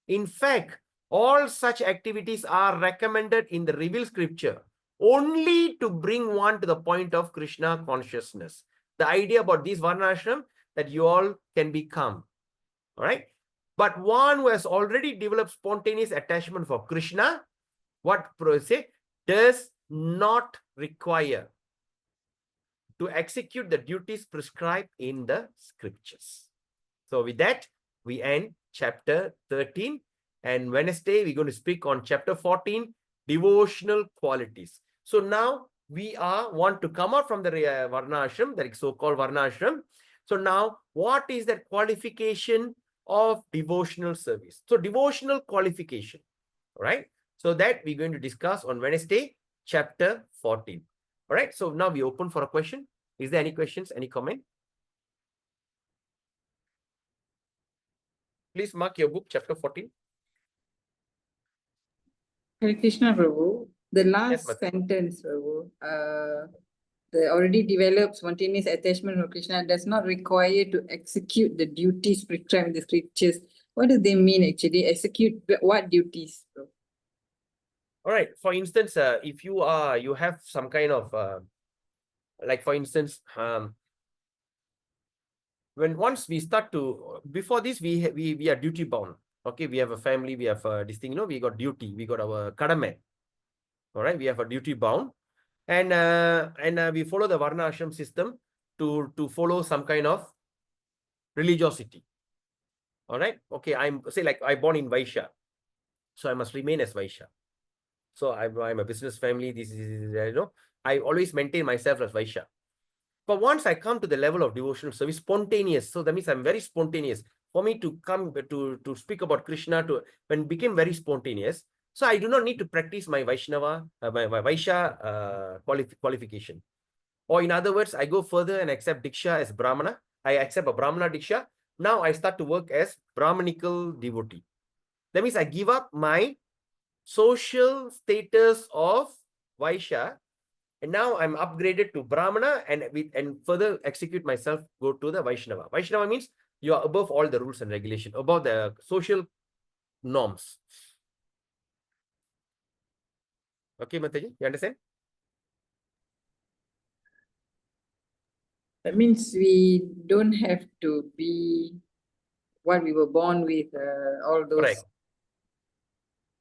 In fact, all such activities are recommended in the revealed scripture only to bring one to the point of Krishna consciousness. The idea about these varnashram that you all can become. All right. But one who has already developed spontaneous attachment for Krishna, what say, does not require to execute the duties prescribed in the scriptures. So with that, we end chapter 13. And Wednesday, we're going to speak on chapter 14, devotional qualities. So now we want to come out from the Varna Ashram, that is so-called Varna Ashram. So now, what is that qualification of devotional service? So devotional qualification, all right? So that we're going to discuss on Wednesday, chapter 14. All right, so now we open for a question. Is there any questions, any comment? Please mark your book, chapter 14. Hare Krishna, Prabhu. The last Ma'am. sentence, Prabhu, the already developed spontaneous attachment for Krishna does not require to execute the duties prescribed in the scriptures. What do they mean actually? Execute what duties, Prabhu? All right. For instance, if you have some kind of like, for instance, when once we start to, before this, we are duty bound. Okay, we have a family, we have this thing, we got duty, we got our kadame. All right, we have a duty bound, and we follow the Varna Ashram system to follow some kind of religiosity. All right. Okay, I'm say like I born in Vaishya, so I must remain as Vaishya. So I'm a business family. This is I always maintain myself as Vaishya. But once I come to the level of devotional service, spontaneous. So that means I'm very spontaneous. For me to come to speak about Krishna, when it became very spontaneous, so I do not need to practice my Vaishnava, my Vaishya qualification. Or in other words, I go further and accept Diksha as Brahmana. I accept a Brahmana Diksha. Now I start to work as Brahmanical devotee. That means I give up my social status of Vaishya, and now I'm upgraded to Brahmana, and further execute myself, go to the Vaishnava. Vaishnava means you are above all the rules and regulation, above the social norms. Okay, Mataji, you understand? That means we don't have to be what we were born with, all those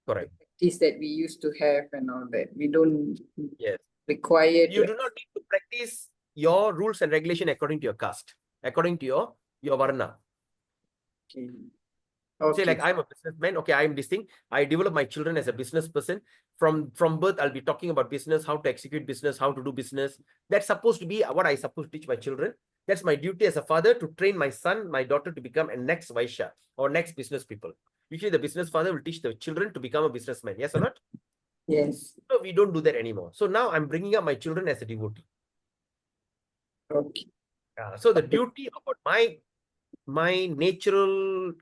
Correct. practice that we used to have and all that. We don't Yes. require You to. do not need to practice your rules and regulation according to your caste, according to your Varna. Okay. Say like I'm a businessman. Okay, I'm this thing. I develop my children as a business person. From birth, I'll be talking about business, how to execute business, how to do business. That's supposed to be what I supposed to teach my children. That's my duty as a father, to train my son, my daughter to become a next Vaishya or next business people. Usually the business father will teach the children to become a businessman. Yes or not? Yes. So we don't do that anymore. So now I'm bringing up my children as a devotee. Okay. So the duty about my natural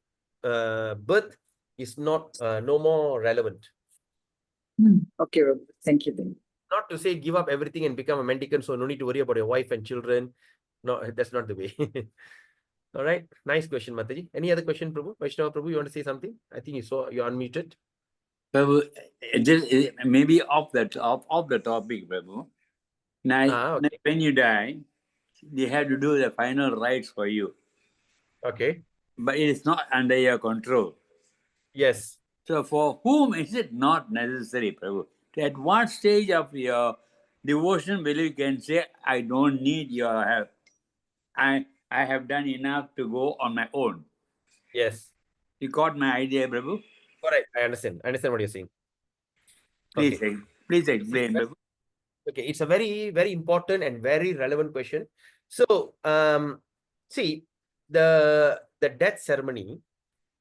birth is not no more relevant. Okay, Prabhu. Thank you then. Not to say give up everything and become a mendicant, so no need to worry about your wife and children. No, that's not the way. All right. Nice question, Mataji. Any other question, Prabhu? Vaishnava Prabhu, you want to say something? I think you're unmuted. Prabhu, maybe off the topic, Prabhu. Now, Okay. when you die, they have to do the final rites for you. Okay. But it is not under your control. Yes. So for whom is it not necessary, Prabhu? At what stage of your devotion will you can say, I don't need your help. I have done enough to go on my own. Yes. You got my idea, Prabhu? Correct. I understand. I understand what you're saying. Please, Okay. please explain, Prabhu. Okay, it's a very, very important and very relevant question. So, see, the death ceremony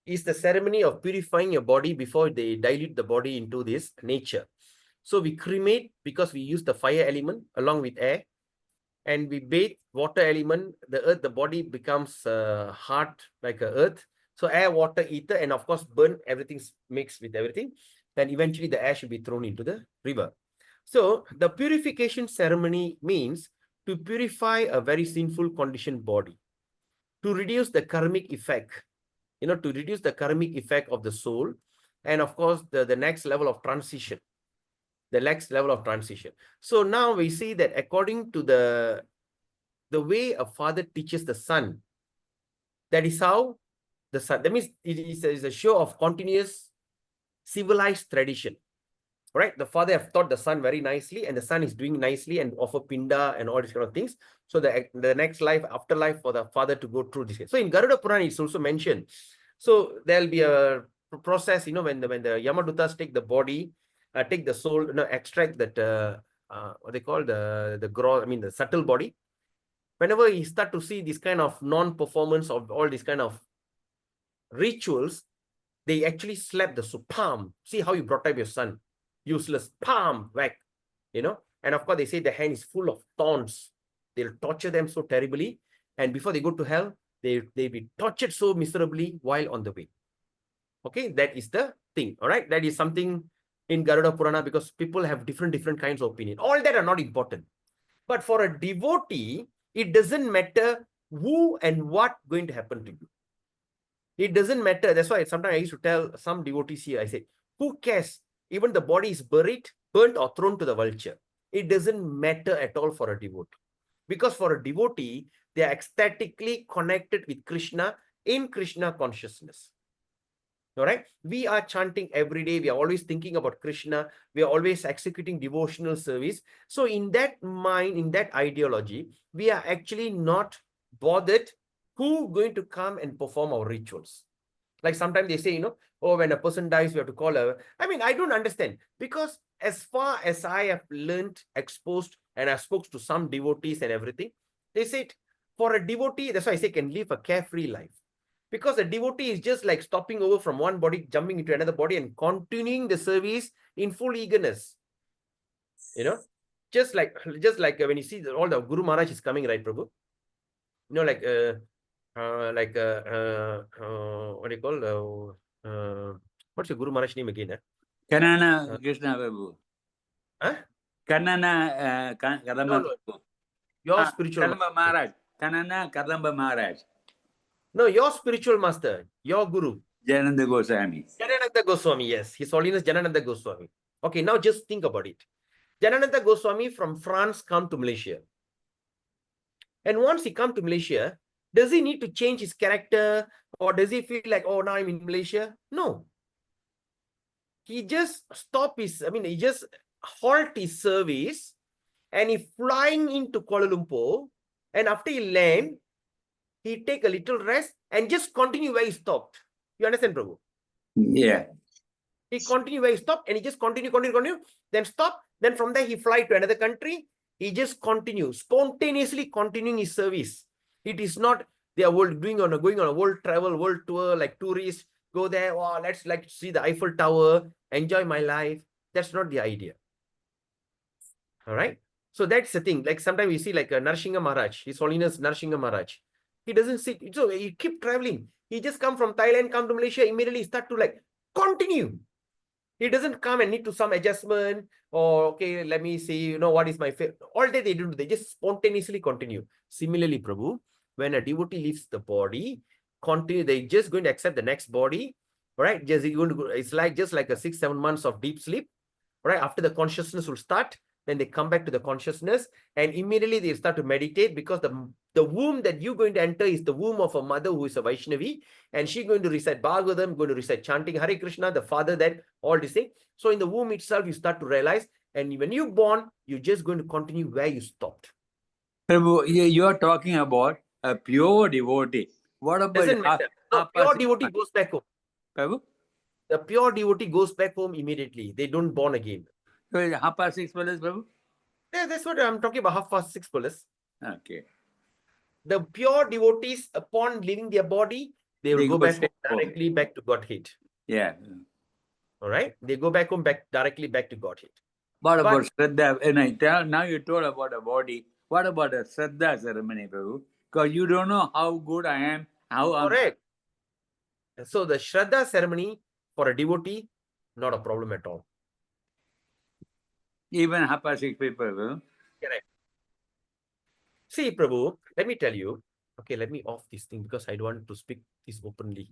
is the ceremony of purifying your body before they dilute the body into this nature. So we cremate because we use the fire element along with air, and we bathe water element, the earth, the body becomes hard like a earth. So air, water, ether, and of course burn, everything's mixed with everything. Then eventually the ash should be thrown into the river. So the purification ceremony means to purify a very sinful conditioned body, to reduce the karmic effect, to reduce the karmic effect of the soul, and of course the next level of transition. the next level of transition. So now we see that according to the way a father teaches the son, that is how the son, that means it is a show of continuous civilized tradition. Right? The father have taught the son very nicely, and the son is doing nicely and offer pinda and all these kind of things. So the next life, afterlife for the father to go through this. So in Garuda Purana, it's also mentioned. So there'll be a process, when the Yamadutas take the body, take the soul, extract that what they call the subtle body. Whenever you start to see this kind of non-performance of all these kind of rituals, they actually slap the palm. See how you brought up your son. Useless, palm, whack, And of course, they say the hand is full of thorns. They'll torture them so terribly. And before they go to hell, they'll be tortured so miserably while on the way. Okay, that is the thing. All right, that is something in Garuda Purana, because people have different kinds of opinion. All that are not important. But for a devotee, it doesn't matter who and what going to happen to you. It doesn't matter. That's why sometimes I used to tell some devotees here, I say, who cares? Even the body is buried, burnt, or thrown to the vulture. It doesn't matter at all for a devotee. Because for a devotee, they are ecstatically connected with Krishna in Krishna consciousness. All right? We are chanting every day. We are always thinking about Krishna. We are always executing devotional service. So in that mind, in that ideology, we are actually not bothered who going to come and perform our rituals. Like sometimes they say, oh, when a person dies, we have to call a... I mean, I don't understand. Because as far as I have learned, exposed, and I spoke to some devotees and everything, they said, for a devotee, that's why I say can live a carefree life. Because a devotee is just like stopping over from one body, jumping into another body and continuing the service in full eagerness. Just like when you see all the Guru Maharaj is coming, right, Prabhu? What do you call? What's your Guru Maharaj name again? Kanana Krishna Prabhu. Huh? Kanana Kadamba No. Your spiritual Kadamba Maharaj. Kanana Kadamba Maharaj. No, your spiritual master, your Guru. Jananda Goswami. Janananda Goswami, yes. His Holiness Janananda Goswami. Okay, now just think about it. Janananda Goswami from France come to Malaysia. And once he come to Malaysia, does he need to change his character, or does he feel like, oh, now I'm in Malaysia? No. He just he just halt his service and he flying into Kuala Lumpur, and after he land, he take a little rest and just continue where he stopped. You understand, Prabhu? Yeah. He continue where he stopped, and he just continue, then stop. Then from there, he fly to another country. He just continue, spontaneously continuing his service. It is not they are going on a world travel, world tour, like tourists, go there, oh, let's like see the Eiffel Tower, enjoy my life. That's not the idea. All right. So that's the thing. Like sometimes you see like a Narsingha Maharaj, His Holiness Narsingha Maharaj. He doesn't sit. So he keep traveling. He just come from Thailand, come to Malaysia, immediately start to like continue. He doesn't come and need to some adjustment or, okay, let me see, what is my favorite. All that they do, they just spontaneously continue. Similarly, Prabhu, when a devotee leaves the body, they're just going to accept the next body, right? It's like just like a 6-7 months of deep sleep, right? After the consciousness will start, then they come back to the consciousness and immediately they start to meditate, because the womb that you're going to enter is the womb of a mother who is a Vaishnavi, and she's going to recite Bhagavatam, going to recite chanting Hare Krishna, the father, that all these things. So in the womb itself, you start to realize, and when you're born, you're just going to continue where you stopped. Prabhu, you are talking about a pure devotee. What about Doesn't matter. No, pure devotee goes back home. Prabhu? The pure devotee goes back home immediately. They don't born again. So 6:30, Prabhu? Yeah, that's what I'm talking about, 6:30 plus. Okay. The pure devotees, upon leaving their body, they will go back directly back to Godhead. Yeah. All right? They go back home, directly back to Godhead. What about Shraddha? Now you told about a body. What about a Shraddha ceremony, Prabhu? Because you don't know how good I am. Correct. So the Shraddha ceremony for a devotee, not a problem at all. Even 6:30 people, Prabhu. Correct. See, Prabhu, let me tell you. Okay, let me off this thing because I don't want to speak this openly.